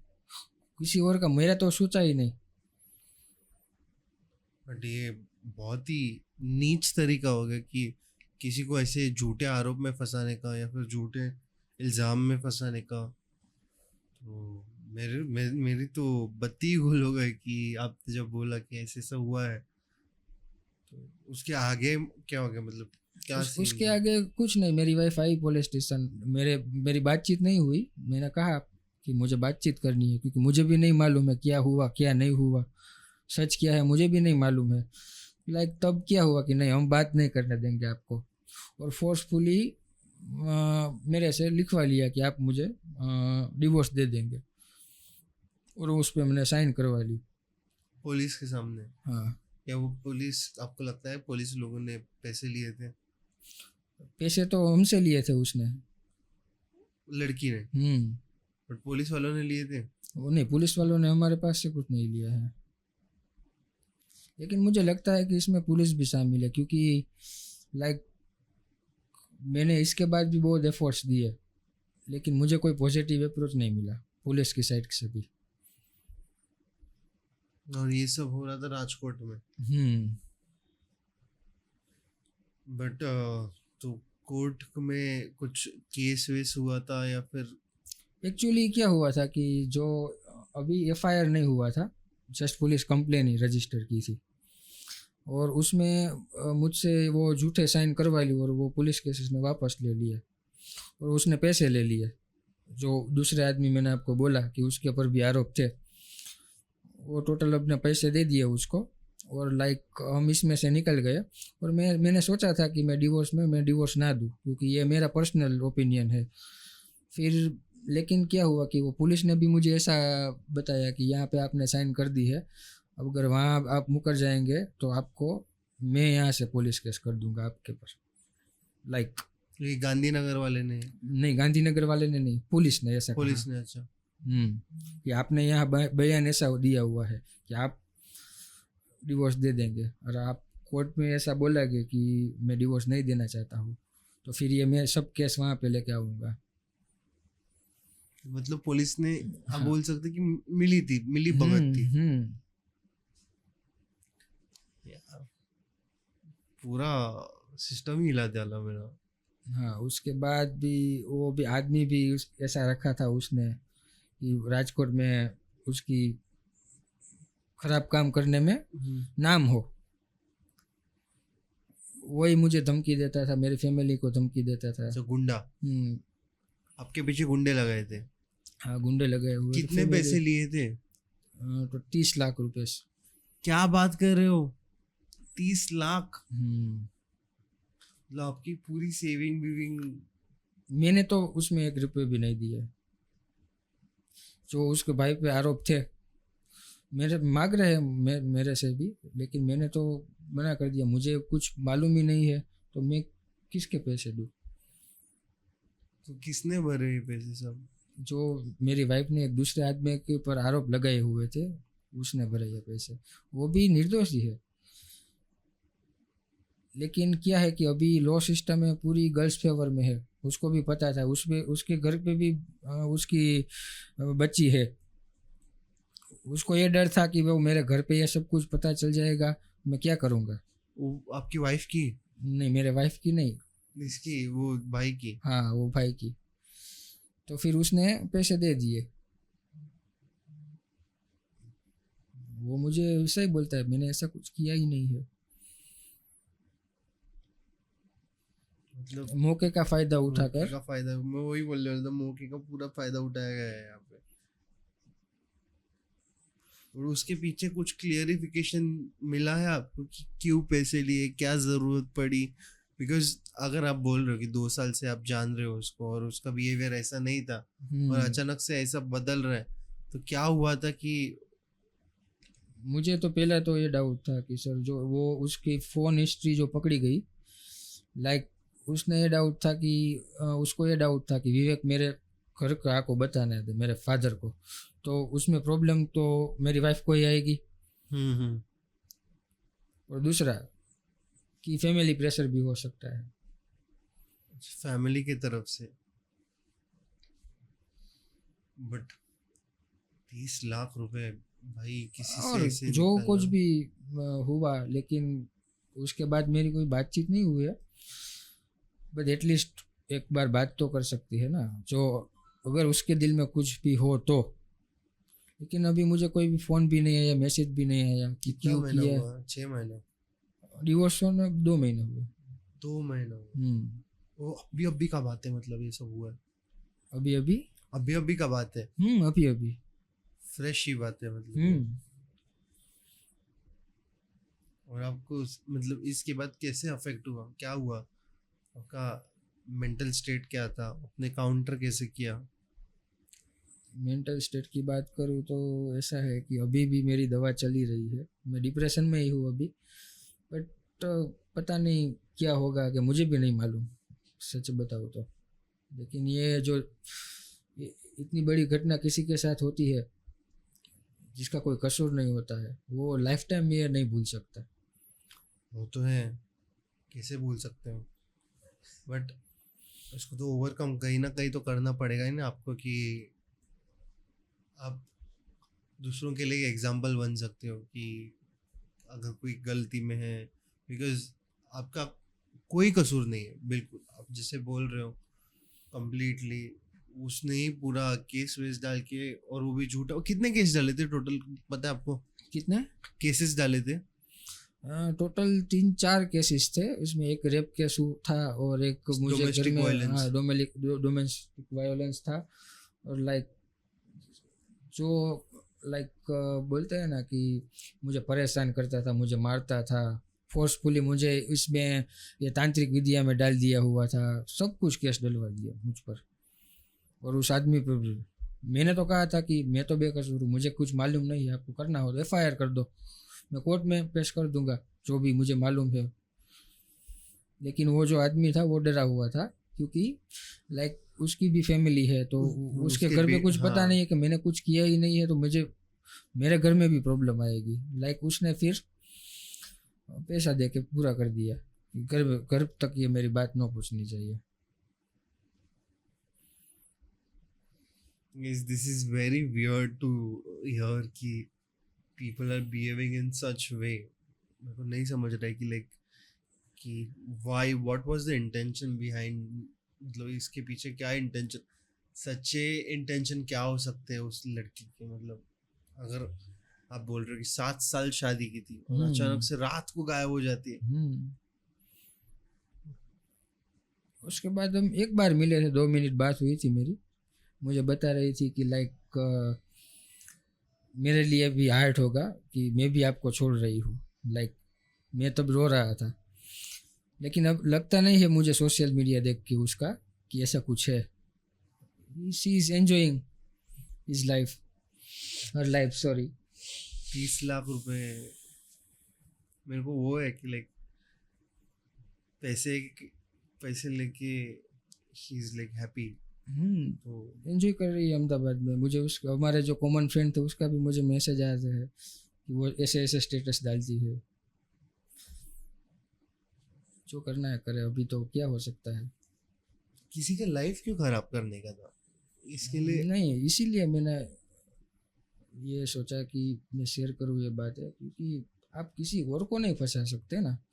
किसी और का मेरा तो सोचा ही नहीं। बट ये बहुत ही नीच तरीका हो गया कि किसी को ऐसे झूठे आरोप में फंसाने का या फिर झूठे इल्ज़ाम में फंसाने का। तो मेरी तो बत्ती गुल हो गई कि आपने जब बोला कि ऐसे ऐसा हुआ है। तो उसके आगे क्या हो गया, मतलब क्या सीन उसके था? आगे कुछ नहीं। मेरी वाइफ आई पुलिस स्टेशन, मेरी बातचीत नहीं हुई। मैंने कहा कि मुझे बातचीत करनी है, क्योंकि मुझे भी नहीं मालूम है क्या हुआ क्या नहीं हुआ, सच क्या है मुझे भी नहीं मालूम है। लाइक तब क्या हुआ कि नहीं हम बात नहीं करने देंगे आपको, और फोर्सफुली मेरे से लिखवा लिया कि आप मुझे डिवोर्स दे देंगे, और उस पर मैंने साइन करवा ली पुलिस के सामने? हाँ। या वो पुलिस, आपको लगता है पुलिस लोगों ने पैसे लिए थे? पैसे तो हमसे लिए थे उसने, लड़की ने? बट पुलिस वालों ने लिए थे? वो नहीं, पुलिस वालों ने हमारे पास से कुछ नहीं लिया है। लेकिन मुझे लगता है कि इसमें पुलिस भी शामिल है, क्योंकि लाइक मैंने इसके बाद भी बहुत एफर्ट्स दिए, लेकिन मुझे कोई पॉजिटिव अप्रोच नहीं मिला पुलिस की साइड से भी। और ये सब हो रहा था राजकोट में? बट तो कोर्ट में कुछ केस वेस हुआ था या फिर? एक्चुअली क्या हुआ था कि जो अभी एफआईआर नहीं हुआ था, जस्ट पुलिस कंप्लेन ही रजिस्टर की थी, और उसमें मुझसे वो झूठे साइन करवा ली, और वो पुलिस केस उसने वापस ले लिए, और उसने पैसे ले लिए। जो दूसरे आदमी मैंने आपको बोला कि उसके ऊपर भी आरोप थे, वो टोटल अपने पैसे दे दिए उसको, और लाइक हम इसमें से निकल गए। और मैंने सोचा था कि मैं डिवोर्स ना दूँ, क्योंकि ये मेरा पर्सनल ओपिनियन है। फिर लेकिन क्या हुआ कि वो पुलिस ने भी मुझे ऐसा बताया कि यहाँ पे आपने साइन कर दी है, अब अगर वहाँ आप मुकर जाएंगे तो आपको मैं यहाँ से पुलिस केस कर दूंगा आपके ऊपर। लाइक ये गांधीनगर वाले ने? नहीं, गांधीनगर वाले ने नहीं, पुलिस ने ऐसा पुलिस कहा। ने? अच्छा। कि आपने यहाँ बयान ऐसा दिया हुआ है कि आप डिवोर्स दे देंगे, और आप कोर्ट में ऐसा बोलोगे कि मैं डिवोर्स नहीं देना चाहता हूँ, तो फिर ये मैं सब केस वहाँ पे लेके आऊँगा। मतलब पुलिस ने, आप हाँ। बोल सकते कि मिली भगत थी। यार पूरा सिस्टम ही हिला दिया मेरा। हाँ, उसके बाद भी वो भी आदमी भी ऐसा रखा था उसने कि राजकोट में उसकी खराब काम करने में नाम हो, वही मुझे धमकी देता था, मेरी फैमिली को धमकी देता था। अच्छा, गुंडा? आपके पीछे गुंडे लगाए थे? हाँ, गुंडे लगे हुए। कितने पैसे लिए थे? तो 30 लाख रुपए। क्या बात कर रहे हो? 30 लाख, हम्म। मतलब आपकी पूरी सेविंग बीविंग। मैंने तो उसमें 1 रुपये भी नहीं दिए। जो उसके भाई पे आरोप थे, मेरे मांग रहे हैं मेरे से भी, लेकिन मैंने तो मना कर दिया। मुझे कुछ मालूम ही नहीं है तो मैं किसके पैसे दूँ। तो किसने भरे ये पैसे सब? जो मेरी वाइफ ने एक दूसरे आदमी के ऊपर आरोप लगाए हुए थे, उसने भरे ये पैसे। वो भी निर्दोष ही है। लेकिन क्या है कि अभी लॉ सिस्टम है पूरी गर्ल्स फेवर में है। उसको भी पता था, उसपे उसके घर पे भी उसकी बच्ची है। उसको ये डर था कि वो मेरे घर पे ये सब कुछ पता चल जाएगा, मैं क्या करूँगा। वो आपकी वाइफ की? नहीं, मेरे वाइफ की नहीं। इसकी, वो भाई की? हाँ, वो भाई की। तो फिर उसने पैसे दे दिए। वो मुझे ऐसा ही बोलता है, मैंने ऐसा कुछ किया ही नहीं है। मतलब मौके का फायदा मौके उठाकर। का फायदा, मैं वही बोल रहा था, मौके का पूरा फायदा उठाया गया है यहाँ पे। और उसके पीछे कुछ क्लियरिफिकेशन मिला है आपको कि क्यों पैसे लिए, क्या जरूरत पड़ी? बिकॉज अगर आप बोल रहे हो कि 2 साल से आप जान रहे हो उसको और उसका बिहेवियर ऐसा नहीं था और अचानक से ऐसा बदल रहा है, तो क्या हुआ था कि? मुझे तो पहले तो ये डाउट था कि सर, जो वो उसकी फ़ोन हिस्ट्री जो पकड़ी गई, लाइक उसने ये डाउट था कि उसको ये डाउट था कि विवेक मेरे घर का को बताने दे, मेरे फादर को, तो उसमें प्रॉब्लम तो मेरी वाइफ को ही आएगी। और दूसरा कि फैमिली प्रेशर भी हो सकता है। फैमिली की तरफ से। बट 30 लाख रुपए भाई किसी से और ऐसे जो कुछ निकालना। भी हुआ, लेकिन उसके बाद मेरी कोई बातचीत नहीं हुई है। बट एटलीस्ट एक बार बात तो कर सकती है ना, जो अगर उसके दिल में कुछ भी हो तो। लेकिन अभी मुझे कोई भी फ़ोन भी नहीं आया, मैसेज भी नहीं आया कि कितना क्यों महीना किया। हुआ? 6 महीने? डिवोर्स होने 2 महीने हुए। 2 महीना हुआ? हम्म। वो अभी अभी का बात है, मतलब ये सब हुआ है अभी अभी। अभी अभी का बात है? अभी अभी। फ्रेश ही बात है मतलब ये। हम्म। और आपको मतलब इसके बाद कैसे अफेक्ट हुआ, क्या हुआ आपका? मेंटल स्टेट क्या था? आपने काउंटर कैसे किया? मेंटल स्टेट की बात करूँ तो ऐसा है कि अभी भी मेरी दवा चली रही है। मैं डिप्रेशन में ही हूँ अभी। बट पता नहीं क्या होगा, कि मुझे भी नहीं मालूम, सच बताऊँ तो। लेकिन ये जो इतनी बड़ी घटना किसी के साथ होती है जिसका कोई कसूर नहीं होता है, वो लाइफ टाइम ये नहीं भूल सकता। वो तो है, कैसे भूल सकते हो? बट उसको तो ओवरकम कहीं ना कहीं तो करना पड़ेगा ही ना आपको, कि आप दूसरों के लिए एग्जाम्पल बन सकते हो कि अगर कोई गलती में है। बिकॉज आपका कोई कसूर नहीं है बिल्कुल, आप जैसे बोल रहे हो कंप्लीटली। उसने ही पूरा केस वेस डाल के, और वो भी झूठा। कितने केस डाले थे टोटल, पता है आपको? कितने केसेस डाले थे? टोटल 3-4 केसेस थे। उसमें एक रेप केस था और एक मुझे घर Domestic में violence. डोमेस्टिक वायलेंस था। और लाइक जो बोलते हैं ना कि मुझे परेशान करता था, मुझे मारता था फोर्सफुली, मुझे इसमें ये तांत्रिक विद्या में डाल दिया हुआ था। सब कुछ केस डलवा दिया मुझ पर और उस आदमी पर भी। मैंने तो कहा था कि मैं तो बेकसूर हूँ, मुझे कुछ मालूम नहीं है, आपको करना हो तो FIR कर दो, मैं कोर्ट में पेश कर दूंगा जो भी मुझे मालूम है। लेकिन वो जो आदमी था वो डरा हुआ था, क्योंकि लाइक उसकी भी फैमिली है, तो उसके घर में कुछ पता नहीं है कि मैंने कुछ किया ही नहीं है, तो मुझे मेरे घर में भी प्रॉब्लम आएगी। लाइक उसने फिर पैसा दे के पूरा कर दिया, घर तक ये मेरी बात न पूछनी चाहिए। This is very weird to hear कि people are behaving in such way. मेरे को नहीं समझ रहा है कि लाइक कि why, what was the intention behind, मतलब इसके पीछे क्या इंटेंशन, सच्चे इंटेंशन क्या हो सकते हैं उस लड़की के? मतलब अगर आप बोल रहे हो कि 7 साल शादी की थी और अचानक से रात को गायब हो जाती है। उसके बाद हम एक बार मिले थे, 2 मिनट बात हुई थी मेरी। मुझे बता रही थी कि लाइक मेरे लिए भी हार्ड होगा कि मैं भी आपको छोड़ रही हूँ। लाइक मैं तब रो रहा था, लेकिन अब लगता नहीं है मुझे सोशल मीडिया देख के उसका कि ऐसा कुछ है. She is enjoying his life, her life, sorry. 30 lakh रुपए मेरे को वो है कि लाइक पैसे पैसे लेके ही इज लाइक हैप्पी. तो एंजॉय कर रही है अहमदाबाद में. मुझे उस हमारे जो कॉमन फ्रेंड थे उसका भी मुझे मैसेज आया है कि वो ऐसे ऐसे स्टेटस डालती है. जो करना है करे, अभी तो क्या हो सकता है. किसी का लाइफ क्यों खराब करने का था इसके लिए? नहीं, इसीलिए मैंने ये सोचा कि मैं शेयर करूँ ये बात है, क्योंकि आप किसी और को नहीं फंसा सकते ना.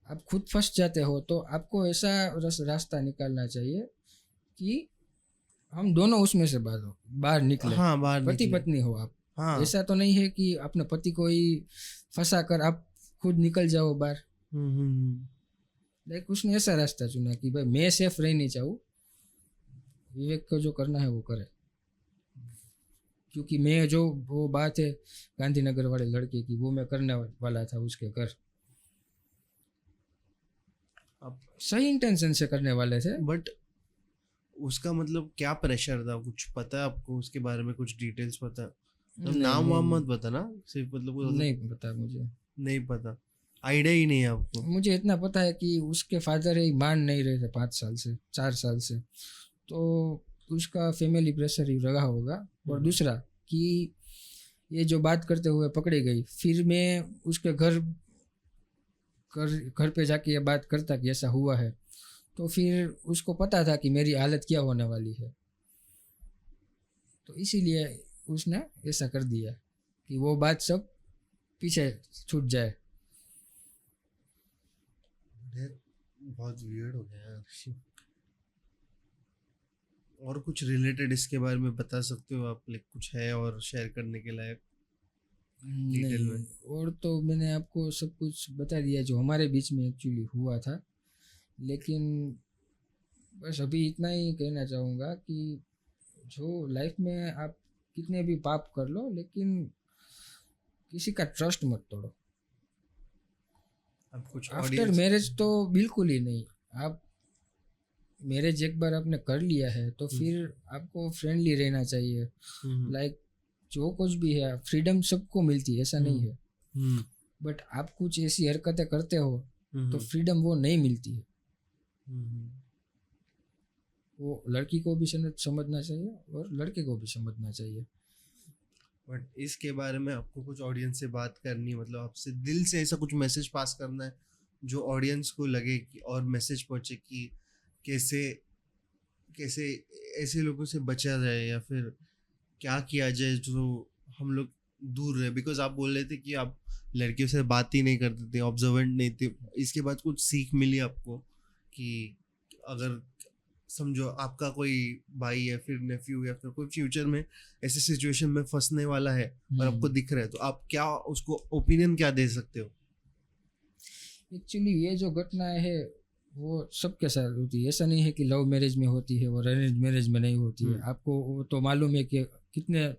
आप खुद फंस जाते हो तो आपको ऐसा रास्ता निकालना चाहिए कि हम दोनों उसमें से बाहर निकले. हाँ, बाहर पति निकले. पत्नी हो आप. हाँ. ऐसा तो नहीं है कि अपने पति को ही फंसा कर आप खुद निकल जाओ बाहर. लाइक उसने ऐसा रास्ता चुना कि भाई मैं सेफ रहनी चाहूँ, विवेक को जो करना है वो करे. क्योंकि मैं जो वो बात है गांधीनगर वाले लड़के की, वो मैं करने वाला था उसके घर. अब सही इंटेंशन से करने वाले थे. बट उसका मतलब क्या प्रेशर था, कुछ पता है आपको उसके बारे में? कुछ डिटेल्स पता है? मतलब नहीं, नाम वाम नहीं, मत पता ना, सिर्फ मतलब नहीं पता मुझे. नहीं पता, आइडिया ही नहीं है आपको? मुझे इतना पता है कि उसके फादर ही मान नहीं रहे थे 4 साल से. तो उसका फैमिली प्रेशर ही रहा होगा. और दूसरा कि ये जो बात करते हुए पकड़ी गई, फिर मैं उसके घर पे जाके ये बात करता कि ऐसा हुआ है, तो फिर उसको पता था कि मेरी हालत क्या होने वाली है. तो इसीलिए उसने ऐसा कर दिया कि वो बात सब पीछे छूट जाए. बहुत वियर्ड हो गया यार. और कुछ रिलेटेड इसके बारे में बता सकते हो आप? लाइक कुछ है और शेयर करने के लायक डिटेल में? नहीं, और तो मैंने आपको सब कुछ बता दिया जो हमारे बीच में एक्चुअली हुआ था. लेकिन बस अभी इतना ही कहना चाहूँगा कि जो लाइफ में आप कितने भी पाप कर लो, लेकिन किसी का ट्रस्ट मत तोड़ो. अब कुछ आफ्टर ऑडियंस मैरिज तो बिल्कुल ही नहीं. आप मैरिज एक बार आपने कर लिया है तो फिर आपको फ्रेंडली रहना चाहिए. लाइक जो कुछ भी है फ्रीडम सबको मिलती है, ऐसा नहीं है. बट आप कुछ ऐसी हरकतें करते हो तो फ्रीडम वो नहीं मिलती है. वो लड़की को भी समझना चाहिए और लड़के को भी समझना चाहिए. बट इसके बारे में आपको कुछ ऑडियंस से बात करनी है, मतलब आपसे दिल से ऐसा कुछ मैसेज पास करना है जो ऑडियंस को लगे कि और मैसेज पहुंचे कि कैसे कैसे ऐसे लोगों से बचा जाए या फिर क्या किया जाए जो हम लोग दूर रहे. बिकॉज आप बोल रहे थे कि आप लड़कियों से बात ही नहीं करते थे, ऑब्जर्वेंट नहीं थे. इसके बाद कुछ सीख मिली आपको कि अगर समझो आपका कोई भाई या फिर नेफ्यू या फिर कोई फ्यूचर में ऐसे सिचुएशन में फंसने वाला है और आपको दिख रहा है, तो आप क्या उसको ओपिनियन क्या दे सकते हो? एक्चुअली ये जो घटनाएं है वो सबके साथ होती है. ऐसा नहीं है कि लव मैरिज में होती है और अरेंज मैरिज में नहीं होती है. आपको वो तो मालूम है कि कितने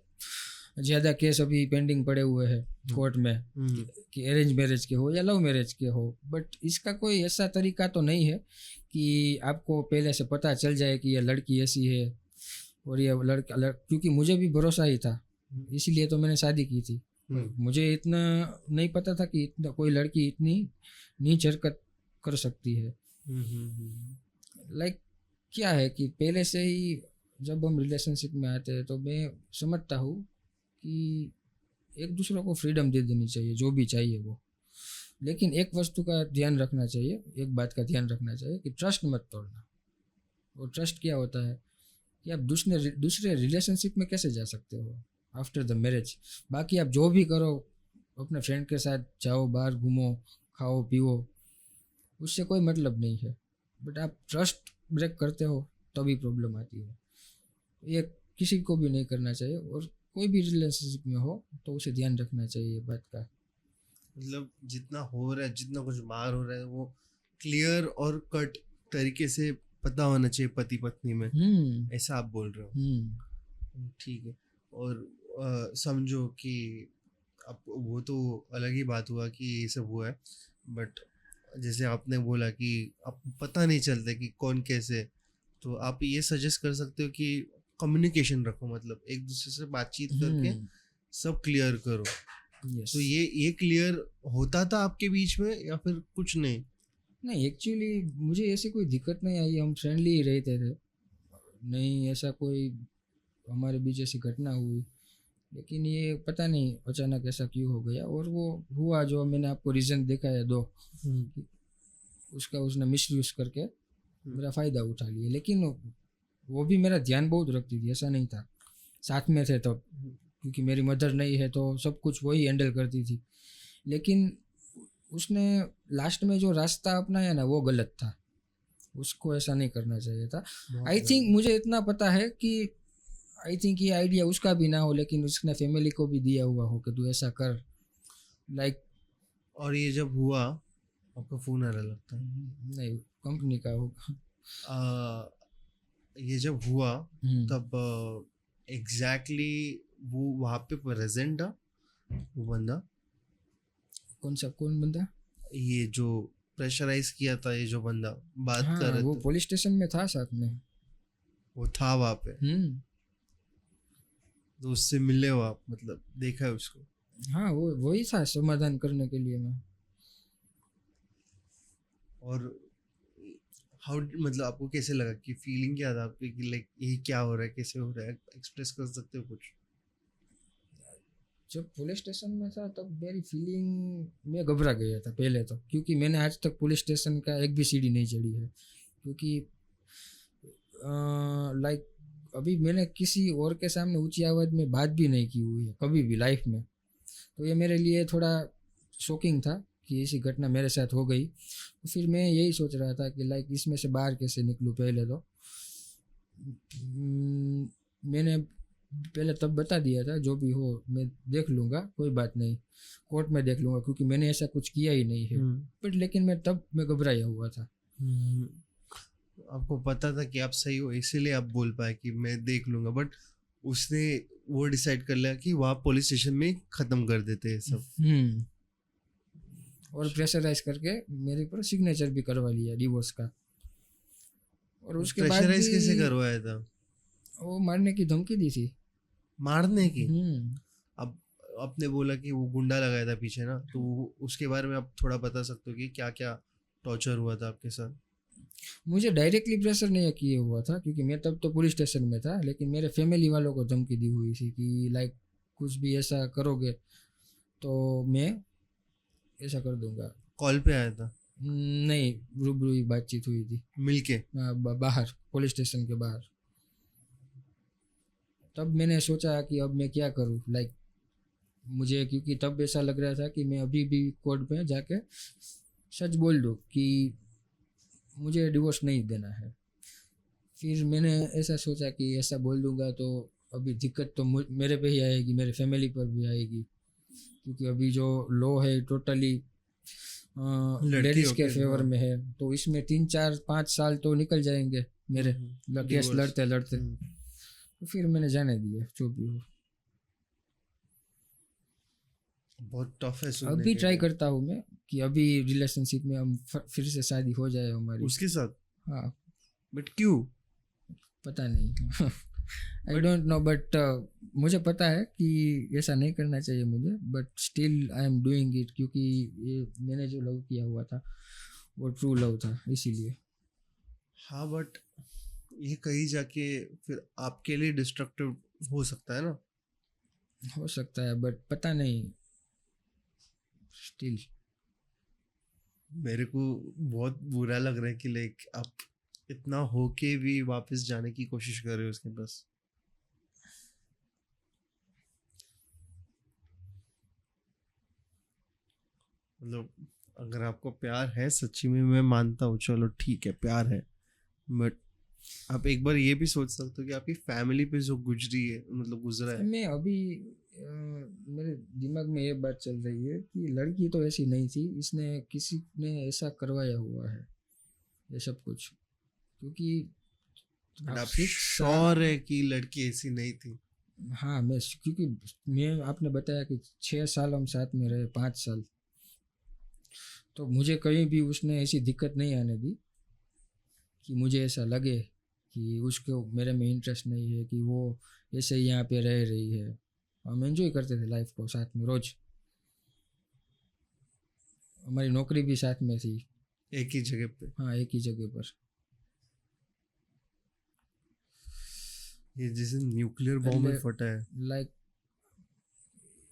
ज़्यादा केस अभी पेंडिंग पड़े हुए हैं कोर्ट में कि अरेंज मैरिज के हो या लव मैरिज के हो. बट इसका कोई ऐसा तरीका तो नहीं है कि आपको पहले से पता चल जाए कि ये लड़की ऐसी है और ये लड़का क्योंकि मुझे भी भरोसा ही था, इसीलिए तो मैंने शादी की थी. मुझे इतना नहीं पता था कि इतना कोई लड़की इतनी नीच हरकत कर सकती है. लाइक क्या है कि पहले से ही जब हम रिलेशनशिप में आते हैं तो मैं समझता हूँ कि एक दूसरे को फ्रीडम दे देनी चाहिए जो भी चाहिए वो. लेकिन एक वस्तु का ध्यान रखना चाहिए, एक बात का ध्यान रखना चाहिए कि ट्रस्ट मत तोड़ना. और ट्रस्ट क्या होता है कि आप दूसरे रिलेशनशिप में कैसे जा सकते हो आफ्टर द मैरिज. बाकी आप जो भी करो, अपने फ्रेंड के साथ जाओ, बाहर घूमो, खाओ पियो, उससे कोई मतलब नहीं है. बट आप ट्रस्ट ब्रेक करते हो तभी प्रॉब्लम आती है. ये किसी को भी नहीं करना चाहिए और कोई भी रिलेशनशिप में हो तो उसे ध्यान रखना चाहिए बात का. मतलब जितना हो रहा है, जितना कुछ बाहर हो रहा है, वो क्लियर और कट तरीके से पता होना चाहिए पति पत्नी में, ऐसा आप बोल रहे हो? ठीक है. और समझो कि अब वो तो अलग ही बात हुआ कि ये सब हुआ है, बट जैसे आपने बोला कि आप पता नहीं चलता कि कौन कैसे, तो आप ये सजेस्ट कर सकते हो कि कम्युनिकेशन रखो, मतलब एक दूसरे से बातचीत करके सब क्लियर करो। यस। तो ये क्लियर होता था आपके बीच में या फिर कुछ नहीं? नहीं, एक्चुअली मुझे ऐसी कोई दिक्कत नहीं आई, हम फ्रेंडली ही रहते थे, नहीं ऐसा कोई हमारे बीच ऐसी घटना हुई। लेकिन ये पता नहीं अचानक ऐसा क्यों हो गया, और वो हुआ जो मैंने आपको रीज़न देखा है दो, उसका उसने मिसयूज़ करके मेरा फ़ायदा उठा लिया। लेकिन वो भी मेरा ध्यान बहुत रखती थी, ऐसा नहीं था, साथ में थे तब, क्योंकि मेरी मदर नहीं है तो सब कुछ वही हैंडल करती थी। लेकिन उसने लास्ट में जो रास्ता अपनाया ना वो गलत था, उसको ऐसा नहीं करना चाहिए था। आई थिंक मुझे इतना पता है कि आई थिंक ये आइडिया उसका भी ना हो, लेकिन उसने फैमिली को भी दिया हुआ हो कि तू ऐसा कर, लाइक। और ये जब हुआ, आपका फोन आ रहा लगता है, नहीं, कंपनी का होगा। ये जब हुआ तब एग्जैक्टली वो वहाँ पे प्रेजेंट था वो बंदा? कौन बंदा? ये जो प्रेशराइज किया था, ये जो बंदा बात कर हाँ, रहे वो थे, पुलिस स्टेशन में था साथ में। वो था वहाँ पे? तो उससे मिले हो आप, मतलब देखा है उसको? हाँ, वो वही था समाधान करने के लिए मैं। और हाउ, मतलब आपको कैसे लगा, कि फीलिंग क्या था आपकी कि लाइक ये क्या हो रहा है, कैसे हो रहा है, एक्सप्रेस कर सकते हो कुछ? जब पुलिस स्टेशन में था तब मेरी फीलिंग, मैं घबरा गया था पहले तो, क्योंकि मैंने आज तक पुलिस स्टेशन का एक भी सीढ़ी नहीं चढ़ी है, क्योंकि लाइक अभी मैंने किसी और के सामने ऊंची आवाज़ में बात भी नहीं की हुई है कभी भी लाइफ में। तो ये मेरे लिए थोड़ा शॉकिंग था कि ऐसी घटना मेरे साथ हो गई। तो फिर मैं यही सोच रहा था कि लाइक इसमें से बाहर कैसे निकलूँ। पहले तो मैंने पहले तब बता दिया था जो भी हो मैं देख लूँगा, कोई बात नहीं, कोर्ट में देख लूँगा, क्योंकि मैंने ऐसा कुछ किया ही नहीं है। बट लेकिन मैं घबराया हुआ था। आपको पता था कि आप सही हो, इसीलिए आप बोल पाए कि मैं देख लूंगा, बट उसने वो डिसाइड कर लिया कि वहाँ पुलिस स्टेशन में खत्म कर देते हैं सब। और प्रेशराइज करके मेरे पर सिग्नेचर भी करवा लिया डिवोर्स का। और उसके बाद प्रेशराइज भी कैसे करवाया था? वो मारने की धमकी दी थी। मारने की? अब आपने बोला कि वो गुंडा लगाया था पीछे ना, तो उसके बारे में आप थोड़ा बता सकते हो कि क्या क्या टॉर्चर हुआ था आपके साथ? मुझे डायरेक्टली प्रेशर नहीं किए हुआ था, क्योंकि मैं तब तो पुलिस स्टेशन में था, लेकिन मेरे फैमिली वालों को धमकी दी हुई थी कि लाइक कुछ भी ऐसा करोगे तो मैं ऐसा कर दूंगा। कॉल पे आया था? नहीं, रूबरू ही बातचीत हुई थी, मिलके? बाहर पुलिस स्टेशन के बाहर। तब मैंने सोचा कि अब मैं क्या करूँ, लाइक मुझे, क्योंकि तब ऐसा लग रहा था कि मैं अभी भी कोर्ट में जाके सच बोल दूँ कि मुझे डिवोर्स नहीं देना है। फिर मैंने ऐसा सोचा कि ऐसा बोल दूंगा तो अभी दिक्कत तो मेरे पे ही आएगी, मेरे फैमिली पर भी आएगी, क्योंकि अभी जो लॉ है टोटली लेडीज़ के फेवर में है। तो इसमें 3 4 5 साल तो निकल जाएंगे मेरे केस लड़ते लड़ते। तो फिर मैंने जाने दिया जो भी हो। बहुत टफ है सुनने अभी के ट्राई लिए। करता हूँ मैं कि अभी रिलेशनशिप में हम फिर से शादी हो जाए हमारी उसके साथ? हाँ, बट क्यों? पता नहीं आई डोंट नो, बट मुझे पता है कि ऐसा नहीं करना चाहिए मुझे, but still I am doing it, क्योंकि ये मैंने जो लव किया हुआ था वो ट्रू लव था, इसीलिए। हाँ, बट ये कहीं जाके फिर आपके लिए डिस्ट्रक्टिव हो सकता है ना? हो सकता है, बट पता नहीं, स्टिल मेरे को बहुत बुरा लग रहा है कि लाइक आप इतना होके भी वापस जाने की कोशिश कर रहे हो उसके पास। मतलब अगर आपको प्यार है सच्ची में, मैं मानता हूँ, चलो ठीक है प्यार है, बट आप एक बार ये भी सोच सकते हो कि आपकी फैमिली पे जो गुजरी है, मतलब गुजरा है। मैं अभी मेरे दिमाग में ये बात चल रही है कि लड़की तो ऐसी नहीं थी, इसने किसी ने ऐसा करवाया हुआ है ये सब कुछ, क्योंकि बट आप 6 साल श्योर है कि लड़की ऐसी नहीं थी? हाँ मैं, क्योंकि मैं, आपने बताया कि 6 साल हम साथ में रहे, 5 साल, तो मुझे कहीं भी उसने ऐसी दिक्कत नहीं आने दी कि मुझे ऐसा लगे कि उसको मेरे में इंटरेस्ट नहीं है, कि वो ऐसे ही यहाँ पे रह रही है। हम एंजॉय करते थे लाइफ को साथ में रोज। हमारी नौकरी भी साथ में थी। एक ही जगह पे। हाँ, एक ही जगह पर। ये जैसे न्यूक्लियर बॉम्ब में फटा है। लाइक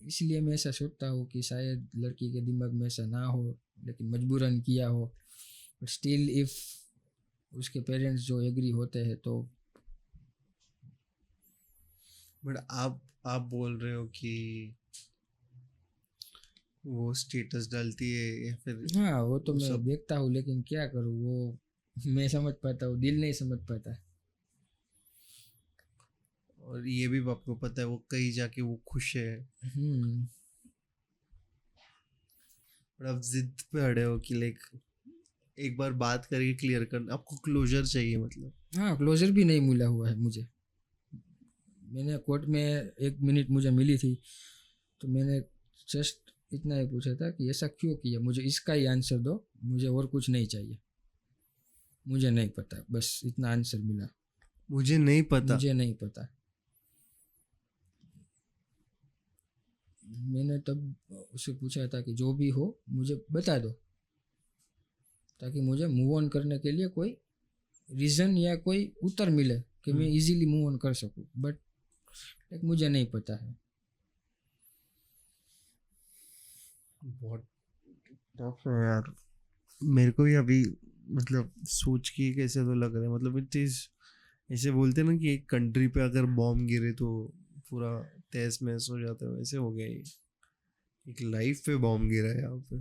इसलिए मैं ऐसा सोचता हूँ कि शायद लड़की के दिमाग में ऐसा ना हो, लेकिन मजबूरन किया हो। बट स्टिल इफ उसके पेरेंट्स जो एग्री होते हैं तो। बट आप बोल रहे हो कि वो स्टेटस डालती है या फिर हाँ वो तो वो मैं सब, देखता हूँ, लेकिन क्या करूँ, वो मैं समझ पाता हूँ, दिल नहीं समझ पाता। और ये भी आपको पता है वो कहीं जाके वो खुश है, हम्म। और आप जिद पे अड़े हो कि लाइक एक बार बात करके क्लियर करना, आपको क्लोजर चाहिए मतलब। हाँ, क्लोजर भी नहीं मिला हुआ है मुझे। मैंने कोर्ट में 1 मिनट मुझे मिली थी, तो मैंने जस्ट इतना ही पूछा था कि ऐसा क्यों किया, मुझे इसका ही आंसर दो, मुझे और कुछ नहीं चाहिए। मुझे नहीं पता, बस इतना आंसर मिला। मुझे नहीं पता। मुझे नहीं पता। मैंने तब उससे पूछा था कि जो भी हो मुझे बता दो, ताकि मुझे मूव ऑन करने के लिए कोई रीज़न या कोई उत्तर मिले कि मैं इजीली मूव ऑन कर सकूं। बट मुझे नहीं पता है। बहुत टफ है यार। मेरे को भी अभी मतलब सोच के कैसे तो लग रहा है, मतलब इट इज, ऐसे बोलते हैं ना कि एक कंट्री पे अगर बॉम्ब गिरे तो पूरा तहस महस हो जाता है, वैसे हो गया ये। एक लाइफ पे बॉम्ब गिरा है यहाँ पे।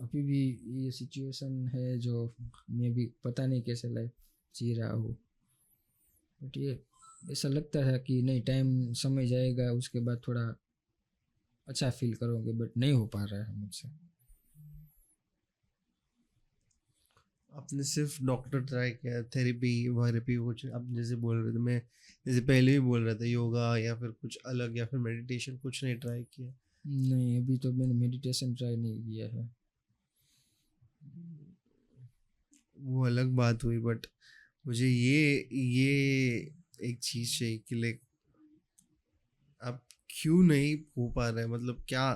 अभी भी ये सिचुएशन है जो मैं भी पता नहीं कैसे लाइफ जी रहा हूँ। बट ये ऐसा लगता था कि नहीं, टाइम समय जाएगा, उसके बाद थोड़ा अच्छा फील करोगे, बट नहीं हो पा रहा है मुझसे। आपने सिर्फ डॉक्टर ट्राई किया, थेरेपी वेरेपी कुछ आप जैसे बोल रहे थे, मैं जैसे पहले भी बोल रहा था, योगा या फिर कुछ अलग या फिर मेडिटेशन कुछ नहीं ट्राई किया? नहीं, अभी तो मैंने मेडिटेशन ट्राई नहीं किया है। वो अलग बात हुई, बट मुझे ये एक चीज चाहिए कि लाइक आप क्यों नहीं हो पा रहे हैं, मतलब क्या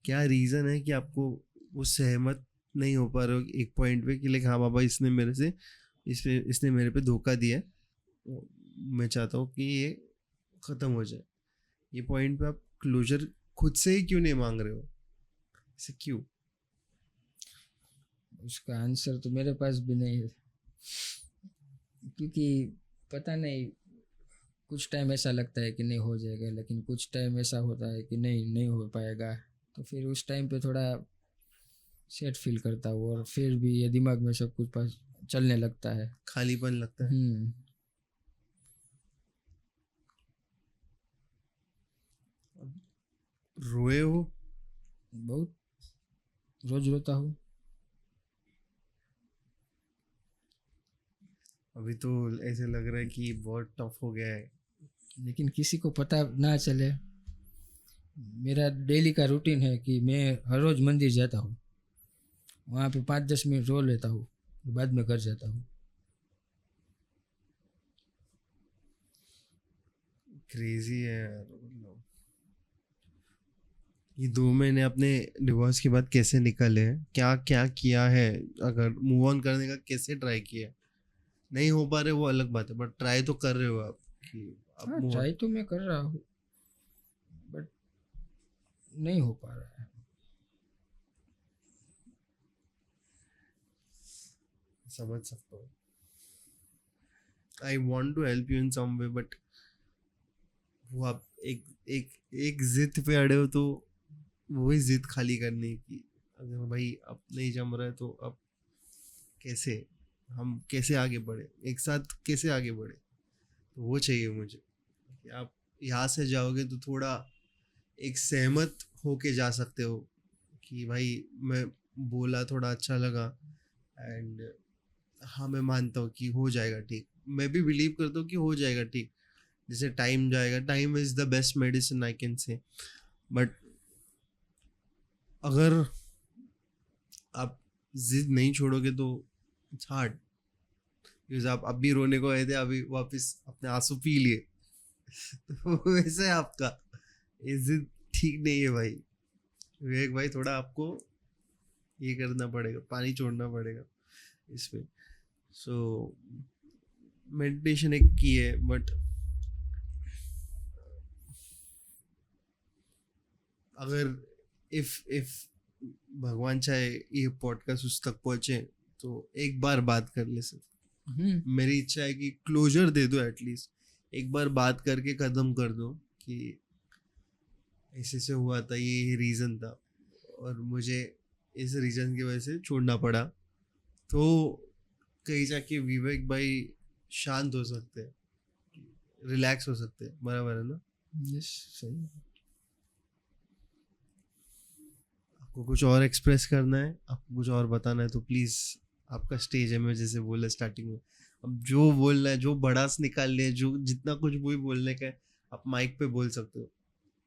क्या रीजन है कि आपको वो सहमत नहीं हो पा रहे हो एक पॉइंट पे कि लाइक हाँ बाबा, इसने मेरे पे धोखा दिया है, तो मैं चाहता हूँ कि ये खत्म हो जाए। ये पॉइंट पे आप क्लोजर खुद से ही क्यों नहीं मांग रहे हो, ऐसे क्यों? उसका आंसर तो मेरे पास भी नहीं है, क्योंकि पता नहीं, कुछ टाइम ऐसा लगता है कि नहीं हो जाएगा, लेकिन कुछ टाइम ऐसा होता है कि नहीं, नहीं हो पाएगा। तो फिर उस टाइम पे थोड़ा सेट फील करता हूँ, और फिर भी ये दिमाग में सब कुछ पास चलने लगता है। खालीपन लगता है। हम्म। रोए हो? बहुत, रोज रोता हूँ। अभी तो ऐसे लग रहा है कि बहुत टफ हो गया है। लेकिन किसी को पता ना चले। मेरा डेली का रूटीन है कि मैं हर रोज़ मंदिर जाता हूँ, वहाँ पे 5-10 मिनट रो लेता हूँ, बाद में घर जाता हूँ। क्रेजी है यार, मतलब ये 2 महीने अपने डिवोर्स के बाद कैसे निकले हैं, क्या क्या किया है, अगर मूव ऑन करने का कैसे ट्राई किया है? नहीं हो पा रहे वो अलग बात है, बट ट्राई तो कर रहे हो आप कि आप हाँ, मूव ऑन। ट्राई तो मैं कर रहा हूँ, बट नहीं हो पा रहा है। समझ सकता हूँ। I want to help you in some way, but वो आप एक एक एक जिद पे अड़े हो, तो वही जिद खाली करने की, अगर भाई अब नहीं जम रहा है तो अब कैसे, हम कैसे आगे बढ़े, एक साथ कैसे आगे बढ़े, तो वो चाहिए मुझे कि आप यहाँ से जाओगे तो थोड़ा एक सहमत होके जा सकते हो कि भाई मैं बोला, थोड़ा अच्छा लगा, एंड हाँ मैं मानता हूँ कि हो जाएगा ठीक, मैं भी बिलीव करता हूँ कि हो जाएगा ठीक। जैसे टाइम जाएगा, time is the best medicine I can say, but अगर आप जिद नहीं छोड़ोगे तो इट्स हार्ड, बिकॉज आप अभी रोने को आए थे, अभी वापस अपने आंसू पी लिए तो वैसे आपका ये जिद ठीक नहीं है भाई। विवेक भाई थोड़ा आपको ये करना पड़ेगा, पानी छोड़ना पड़ेगा इसमें। सो मेडिटेशन एक की है, बट अगर इफ भगवान चाहे ये पॉडकास्ट उस तक पहुंचे तो एक बार बात कर ले सर। मेरी इच्छा है कि क्लोजर दे दो, एटलीस्ट एक बार बात करके खत्म कर दो कि ऐसे से हुआ था, ये रीज़न था और मुझे इस रीज़न की वजह से छोड़ना पड़ा, तो कहीं जाके विवेक भाई शांत हो सकते हैं, रिलैक्स हो सकते हैं, बराबर है ना? यस, सही। आपको कुछ और एक्सप्रेस करना है, आपको कुछ और बताना है तो प्लीज़ आपका स्टेज है। मैं जैसे बोला स्टार्टिंग में, अब जो बोलना है, जो भड़ास निकाल लिया, जो जितना कुछ भी बोलने का है आप माइक पे बोल सकते हो।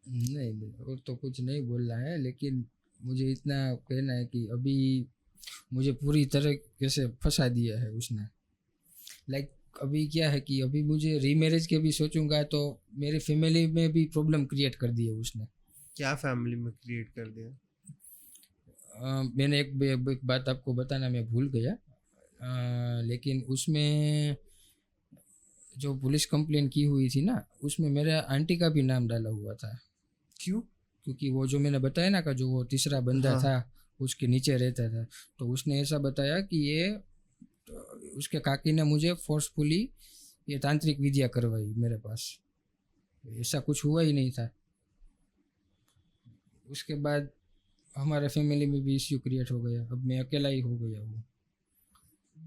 नहीं नहीं, और तो कुछ नहीं बोलना है, लेकिन मुझे इतना कहना है कि अभी मुझे पूरी तरह से फंसा दिया है उसने। लाइक अभी क्या है कि अभी मुझे रीमैरिज के भी सोचूंगा तो मेरी फैमिली में भी प्रॉब्लम क्रिएट कर दी है उसने। क्या फैमिली में क्रिएट कर दिया? मैंने एक बात आपको बताना मैं भूल गया, लेकिन उसमें जो पुलिस कंप्लेन की हुई थी ना, उसमें मेरे आंटी का भी नाम डाला हुआ था। क्यों? क्योंकि वो जो मैंने बताया ना, का जो वो तीसरा बंदा हाँ। था उसके नीचे रहता था, तो उसने ऐसा बताया कि ये उसके काकी ने मुझे फोर्सफुली ये तांत्रिक विद्या करवाई मेरे पास। ऐसा कुछ हुआ ही नहीं था। उसके बाद हमारे फैमिली में भी इश्यू क्रिएट हो गया, अब मैं अकेला ही हो गया हूँ।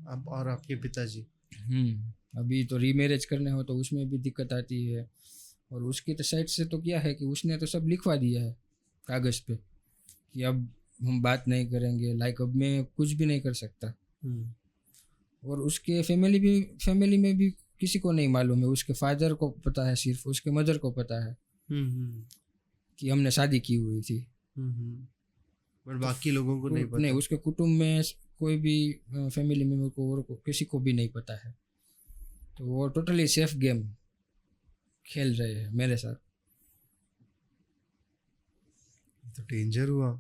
आप और आपके पिताजी? अभी तो रीमैरिज करने हो तो उसमें भी दिक्कत आती है, और उसकी तो साइड से तो क्या है कि उसने तो सब लिखवा दिया है कागज़ पे कि अब हम बात नहीं करेंगे, लाइक अब मैं कुछ भी नहीं कर सकता। और उसके फैमिली में भी किसी को नहीं मालूम है, उसके फादर को पता है, सिर्फ उसके मदर को पता है कि हमने शादी की हुई थी, पर बाकी लोगों को नहीं पता। नहीं, उसके कुटुंब में कोई भी फैमिली मेम्बर को और किसी को भी नहीं पता है। तो वो टोटली सेफ गेम खेल रहे हैं मेरे साथ। तो डेंजर हुआ।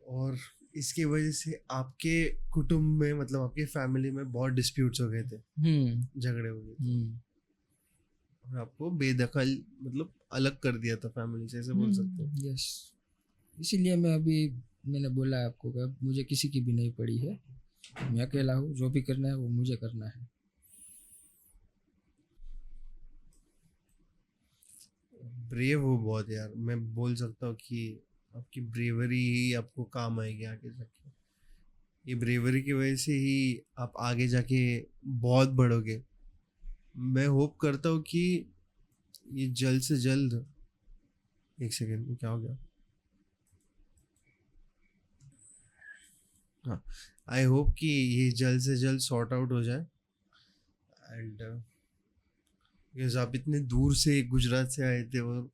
और इसकी वजह से आपके कुटुंब में, मतलब आपके फैमिली में बहुत डिस्प्यूट्स हो गए थे, झगड़े हो गए थे, और आपको बेदखल मतलब अलग कर दिया था फैमिली से, ऐसे बोल सकते हो? यस, इसीलिए मैंने बोला आपको कि अब मुझे किसी की भी नहीं पड़ी है, मैं अकेला हूँ, जो भी करना है वो मुझे करना है। ब्रेव हो बहुत यार, मैं बोल सकता हूँ कि आपकी ब्रेवरी ही आपको काम आएगी आगे जाके। ये ब्रेवरी की वजह से ही आप आगे जाके बहुत बढ़ोगे। मैं होप करता हूँ कि ये जल्द से जल्द, एक सेकेंड, क्या हो गया? हाँ, आई होप कि ये जल्द से जल्द सॉर्ट आउट हो जाए। एंड बिकॉज आप इतने दूर से गुजरात से आए थे, और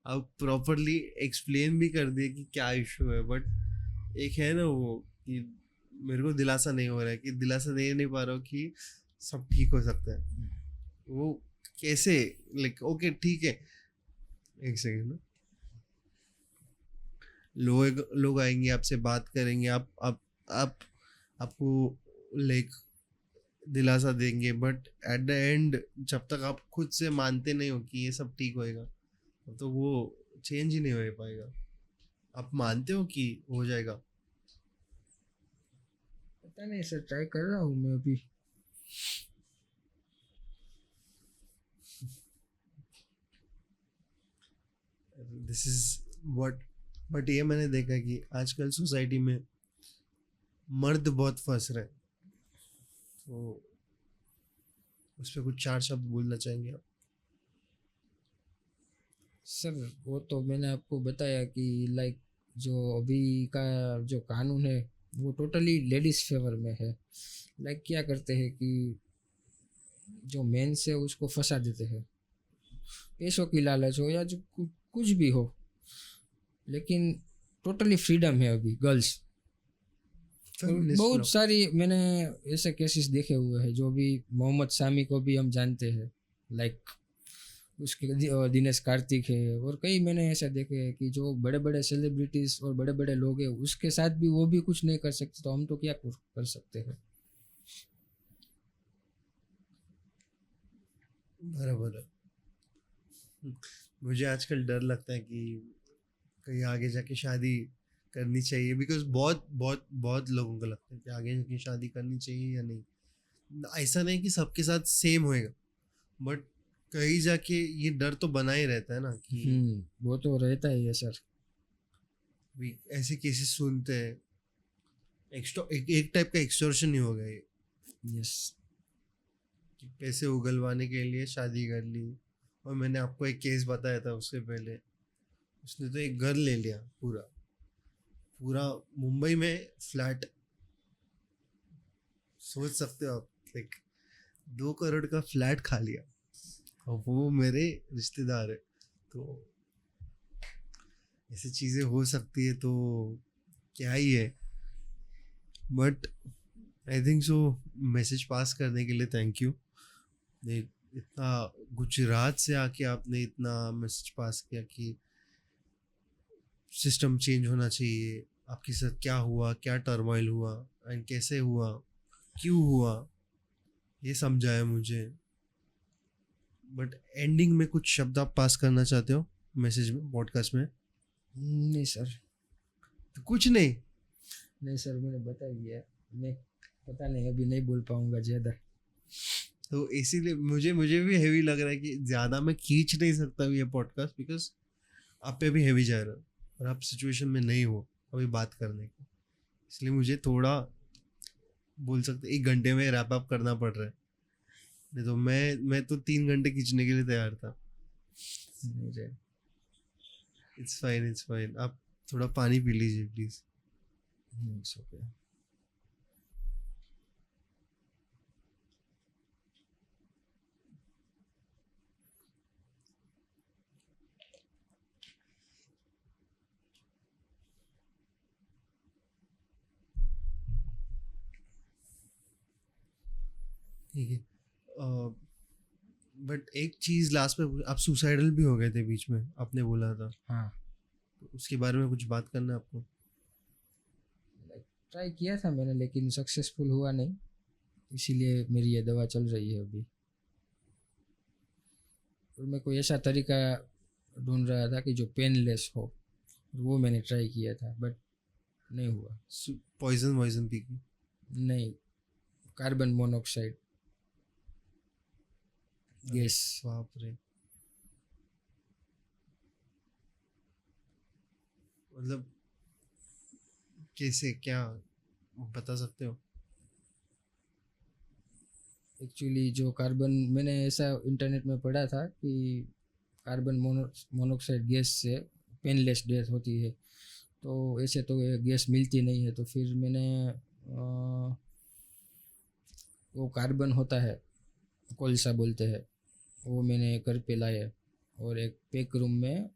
आप प्रॉपरली एक्सप्लेन भी कर दिए कि क्या इशू है, बट एक है ना वो कि मेरे को दिलासा नहीं हो रहा है, कि दिलासा दे नहीं पा रहा हूँ कि सब ठीक हो सकता है। वो कैसे, लाइक ओके ठीक है, एक सेकेंड ना, लोग आएंगे, आपसे बात करेंगे, आप आपको लाइक दिलासा देंगे, बट एट द एंड जब तक आप खुद से मानते नहीं हो कि ये सब ठीक होएगा, तो वो चेंज ही नहीं हो पाएगा। आप मानते हो कि हो जाएगा? पता नहीं सर, ट्राई कर रहा हूँ मैं अभी। दिस इज व्हाट, बट ये मैंने देखा कि आजकल सोसाइटी में मर्द बहुत फंस रहे हैं, तो उस पर कुछ 4 शब्द बोलना चाहेंगे आप? सर वो तो मैंने आपको बताया कि लाइक जो अभी का जो कानून है वो टोटली लेडीज़ फेवर में है। लाइक क्या करते हैं कि जो मेन से उसको फंसा देते हैं, पैसों की लालच हो या जो कुछ भी हो, लेकिन टोटली फ्रीडम है अभी गर्ल्स। और फेमिनिस्ट बहुत लोग। सारी मैंने ऐसे केसेस देखे हुए हैं, जो भी मोहम्मद शामी को भी हम जानते हैं, लाइक उसके और दिनेश कार्तिक है, और कई मैंने ऐसा देखे हैं कि जो बड़े बड़े सेलिब्रिटीज और बड़े बड़े लोग हैं उसके साथ भी वो भी कुछ नहीं कर सकते, तो हम तो क्या कर सकते हैं। बराबर है। मुझे आजकल डर लगता है कि कहीं आगे जाके शादी करनी चाहिए, बिकॉज बहुत बहुत बहुत लोगों को लगता है कि आगे जाके शादी करनी चाहिए या नहीं। ऐसा नहीं कि सबके साथ सेम होएगा, बट कहीं जाके ये डर तो बना ही रहता है ना कि वो तो रहता ही है सर। भी ऐसे केसेस सुनते हैं। एक टाइप का एक्सटॉर्शन ही हो गया ये, यस। कि पैसे उगलवाने के लिए शादी कर ली। और मैंने आपको एक केस बताया था उससे पहले, उसने तो एक घर ले लिया पूरा पूरा मुंबई में फ्लैट, सोच सकते हो आप, लाइक 2 करोड़ का फ्लैट खा लिया, और वो मेरे रिश्तेदार है। तो ऐसी चीज़ें हो सकती है तो क्या ही है। But I think so, message pass करने के लिए थैंक यू। ने इतना गुजरात से आके आपने इतना मैसेज पास किया कि सिस्टम चेंज होना चाहिए, आपके साथ क्या हुआ, क्या टर्मोइल हुआ एंड कैसे हुआ, क्यों हुआ, ये समझाया मुझे। बट एंडिंग में कुछ शब्द आप पास करना चाहते हो मैसेज में, पॉडकास्ट में? नहीं सर। तो कुछ नहीं। नहीं सर, मैंने बता दिया। मैं पता नहीं, अभी नहीं बोल पाऊंगा ज़्यादा। तो इसीलिए मुझे मुझे भी हैवी लग रहा है कि ज़्यादा मैं खींच नहीं सकता ये पॉडकास्ट, बिकॉज आप पे भी हैवी जा रहा है और आप सिचुएशन में नहीं हो अभी बात करने की। इसलिए मुझे थोड़ा, बोल सकते 1 घंटे में रैप अप करना पड़ रहा है, नहीं तो मैं तो 3 घंटे खींचने के लिए तैयार था। मुझे इट्स फाइन, इट्स फाइन। आप थोड़ा पानी पी लीजिए प्लीज। It's okay. ठीक है। बट एक चीज लास्ट में, आप सुसाइडल भी हो गए थे बीच में, आपने बोला था, हाँ, तो उसके बारे में कुछ बात करना है आपको? ट्राई किया था मैंने, लेकिन सक्सेसफुल हुआ नहीं, इसीलिए मेरी ये दवा चल रही है अभी। और मैं कोई ऐसा तरीका ढूंढ रहा था कि जो पेनलेस हो, वो मैंने ट्राई किया था, बट नहीं हुआ। पॉइजन वॉइजन पी के? नहीं, कार्बन मोनोऑक्साइड गैस। बाप रे। मतलब कैसे, क्या बता सकते हो? एक्चुअली जो कार्बन, मैंने ऐसा इंटरनेट में पढ़ा था कि कार्बन मोनोऑक्साइड गैस से पेनलेस डेथ होती है, तो ऐसे तो ये गैस मिलती नहीं है। तो फिर मैंने वो कार्बन होता है, कोलसा बोलते हैं, वो मैंने घर पे लाया और एक पैक रूम में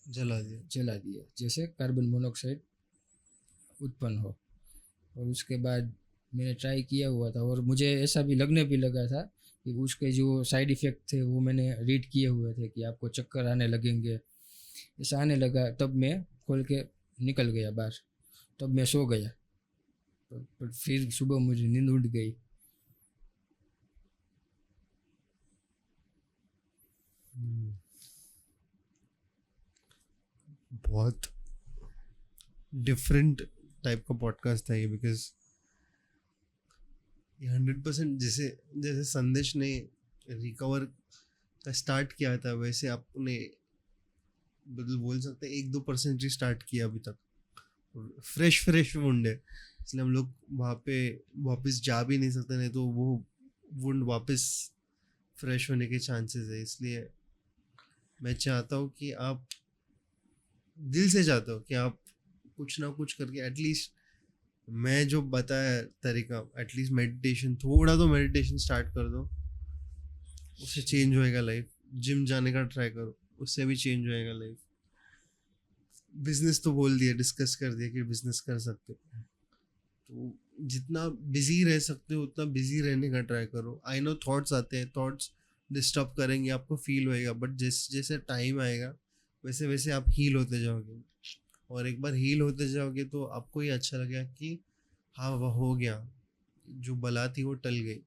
जला दिया? जला दिया, जैसे कार्बन मोनोऑक्साइड उत्पन्न हो। और उसके बाद मैंने ट्राई किया हुआ था, और मुझे ऐसा भी लगने भी लगा था कि उसके जो साइड इफ़ेक्ट थे वो मैंने रीड किए हुए थे कि आपको चक्कर आने लगेंगे, ऐसा आने लगा। तब मैं खोल के निकल गया बाहर, तब मैं सो गया, पर फिर सुबह मुझे नींद उड़ गई। बहुत डिफरेंट टाइप का पॉडकास्ट था ये, बिकॉज ये 100%, जैसे जैसे संदेश ने रिकवर का स्टार्ट किया था, वैसे आपने मतलब बोल सकते हैं 1-2% ही स्टार्ट किया अभी तक। फ्रेश फ्रेश वुंड है, इसलिए हम लोग वहाँ पे वापस जा भी नहीं सकते, नहीं तो वो वुंड वापस फ्रेश होने के चांसेस है। इसलिए मैं चाहता हूँ कि आप, दिल से चाहता हूँ कि आप कुछ ना कुछ करके एटलीस्ट मैं जो बताया तरीका, एटलीस्ट मेडिटेशन, थोड़ा तो मेडिटेशन स्टार्ट कर दो, उससे चेंज होएगा लाइफ. जिम जाने का ट्राई करो, उससे भी चेंज होएगा लाइफ. बिजनेस तो बोल दिया, डिस्कस कर दिया कि बिजनेस कर सकते हो, तो जितना बिजी रह सकते हो उतना बिजी रहने का ट्राई करो. आई नो थॉट्स आते हैं, थॉट्स डिस्टर्ब करेंगे, आपको फील होएगा, बट जैसे जैसे टाइम आएगा वैसे वैसे आप हील होते जाओगे. और एक बार हील होते जाओगे तो आपको ये अच्छा लगेगा कि हाँ वह हो गया, जो बला थी वो टल गई.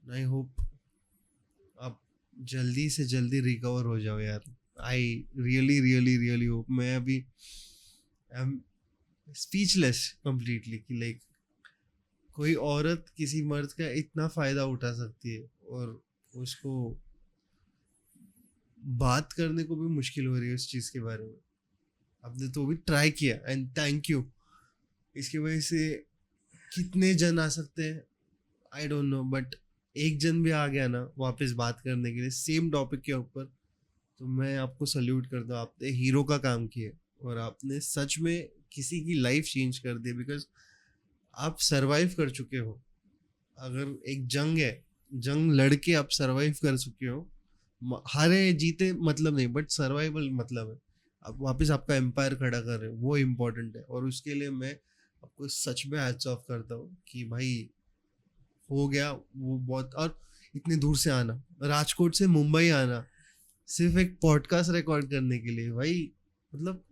आई होप आप जल्दी से जल्दी रिकवर हो जाओ यार. I really really really hope. मैं अभी आई एम स्पीचलेस कंप्लीटली कि लाइक कोई औरत किसी मर्द का इतना फायदा उठा सकती है और उसको बात करने को भी मुश्किल हो रही है उस चीज़ के बारे में. आपने तो भी ट्राई किया एंड थैंक यू. इसकी वजह से कितने जन आ सकते हैं आई डोंट नो, बट एक जन भी आ गया ना वापस बात करने के लिए सेम टॉपिक के ऊपर, तो मैं आपको सल्यूट करता हूँ. आपने हीरो का काम किया और आपने सच में किसी की लाइफ चेंज कर दी, बिकॉज आप सरवाइव कर चुके हो. अगर एक जंग है, जंग लड़के आप सरवाइव कर चुके हो. हारे जीते मतलब नहीं, बट सर्वाइवल मतलब है. आप वापस आपका एम्पायर खड़ा कर रहे हो, वो इम्पोर्टेंट है. और उसके लिए मैं आपको सच में हैट्स ऑफ करता हूँ कि भाई हो गया वो बहुत. और इतने दूर से आना, राजकोट से मुंबई आना सिर्फ एक पॉडकास्ट रिकॉर्ड करने के लिए, भाई मतलब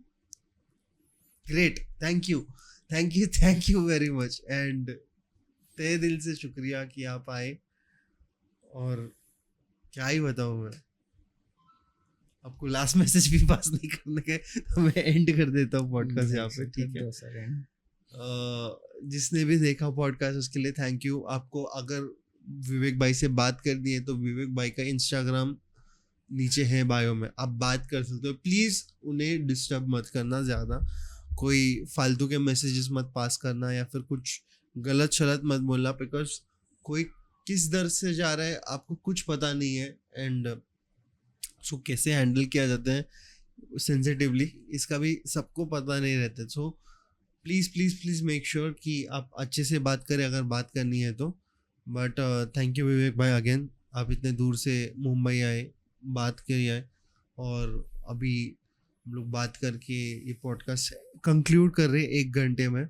great. Thank you thank you thank you very much. And तहे दिल से शुक्रिया कि आप आए. और क्या ही बताऊँ मैं आपको, लास्ट मैसेज भी पास नहीं करने के, तो मैं एंड कर देता हूँ पॉडकास्ट यहाँ पे. ठीक है, जिसने भी देखा पॉडकास्ट उसके लिए थैंक यू. आपको अगर विवेक भाई से बात करनी है तो विवेक भाई का इंस्टाग्राम नीचे है बायो में, आप बात कर सकते हो. प्लीज़ उन्हें डिस्टर्ब मत करना ज़्यादा, कोई फालतू के मैसेजेस मत पास करना या फिर कुछ गलत शलत मत बोलना, बिकॉज कोई किस दर से जा रहा है आपको कुछ पता नहीं है. एंड उसको कैसे हैंडल किया जाता है सेंसिटिवली, इसका भी सबको पता नहीं रहता. So please please please make sure कि आप अच्छे से बात करें अगर बात करनी है तो. बट थैंक यू विवेक भाई अगेन, आप इतने दूर से मुंबई आए, बात करी आए. और अभी हम लोग बात करके ये पॉडकास्ट कंक्लूड कर रहे हैं 1 घंटे में.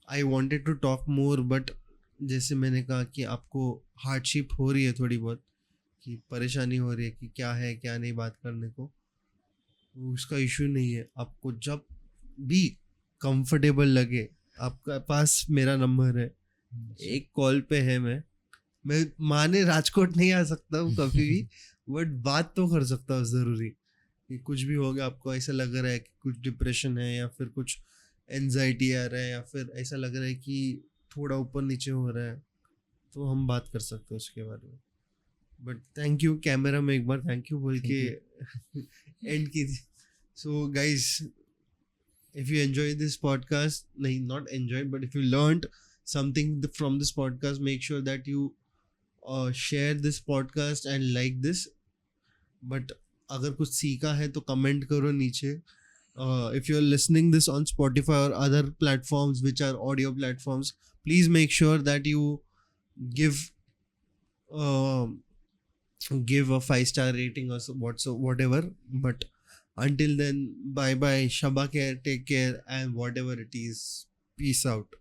I wanted to talk more, but जैसे मैंने कहा कि आपको हार्डशिप हो रही है थोड़ी बहुत, कि परेशानी हो रही है कि क्या है क्या नहीं बात करने को, उसका इशू नहीं है. आपको जब भी कंफर्टेबल लगे, आपका पास मेरा नंबर है, एक कॉल पे है. मैं माने राजकोट नहीं आ सकता हूँ कभी भी, बट बात तो कर सकता हूँ ज़रूरी. कि कुछ भी हो गया, आपको ऐसा लग रहा है कि कुछ डिप्रेशन है या फिर कुछ एनजाइटी आ रहा है या फिर ऐसा लग रहा है कि थोड़ा ऊपर नीचे हो रहा है, तो हम बात कर सकते हैं उसके बारे में. But thank you. कैमरा में एक बार थैंक यू बोल के एंड की. So guys, if you enjoy this podcast, not enjoyed, but if you learned something from this podcast, make sure that you share this podcast and like this. But अगर कुछ सीखा है तो कमेंट करो नीचे. If you're listening this on Spotify or other platforms which are audio platforms, please make sure that you give a 5-star rating or whatever. But until then, bye bye, Shaba care, take care, and whatever it is, peace out.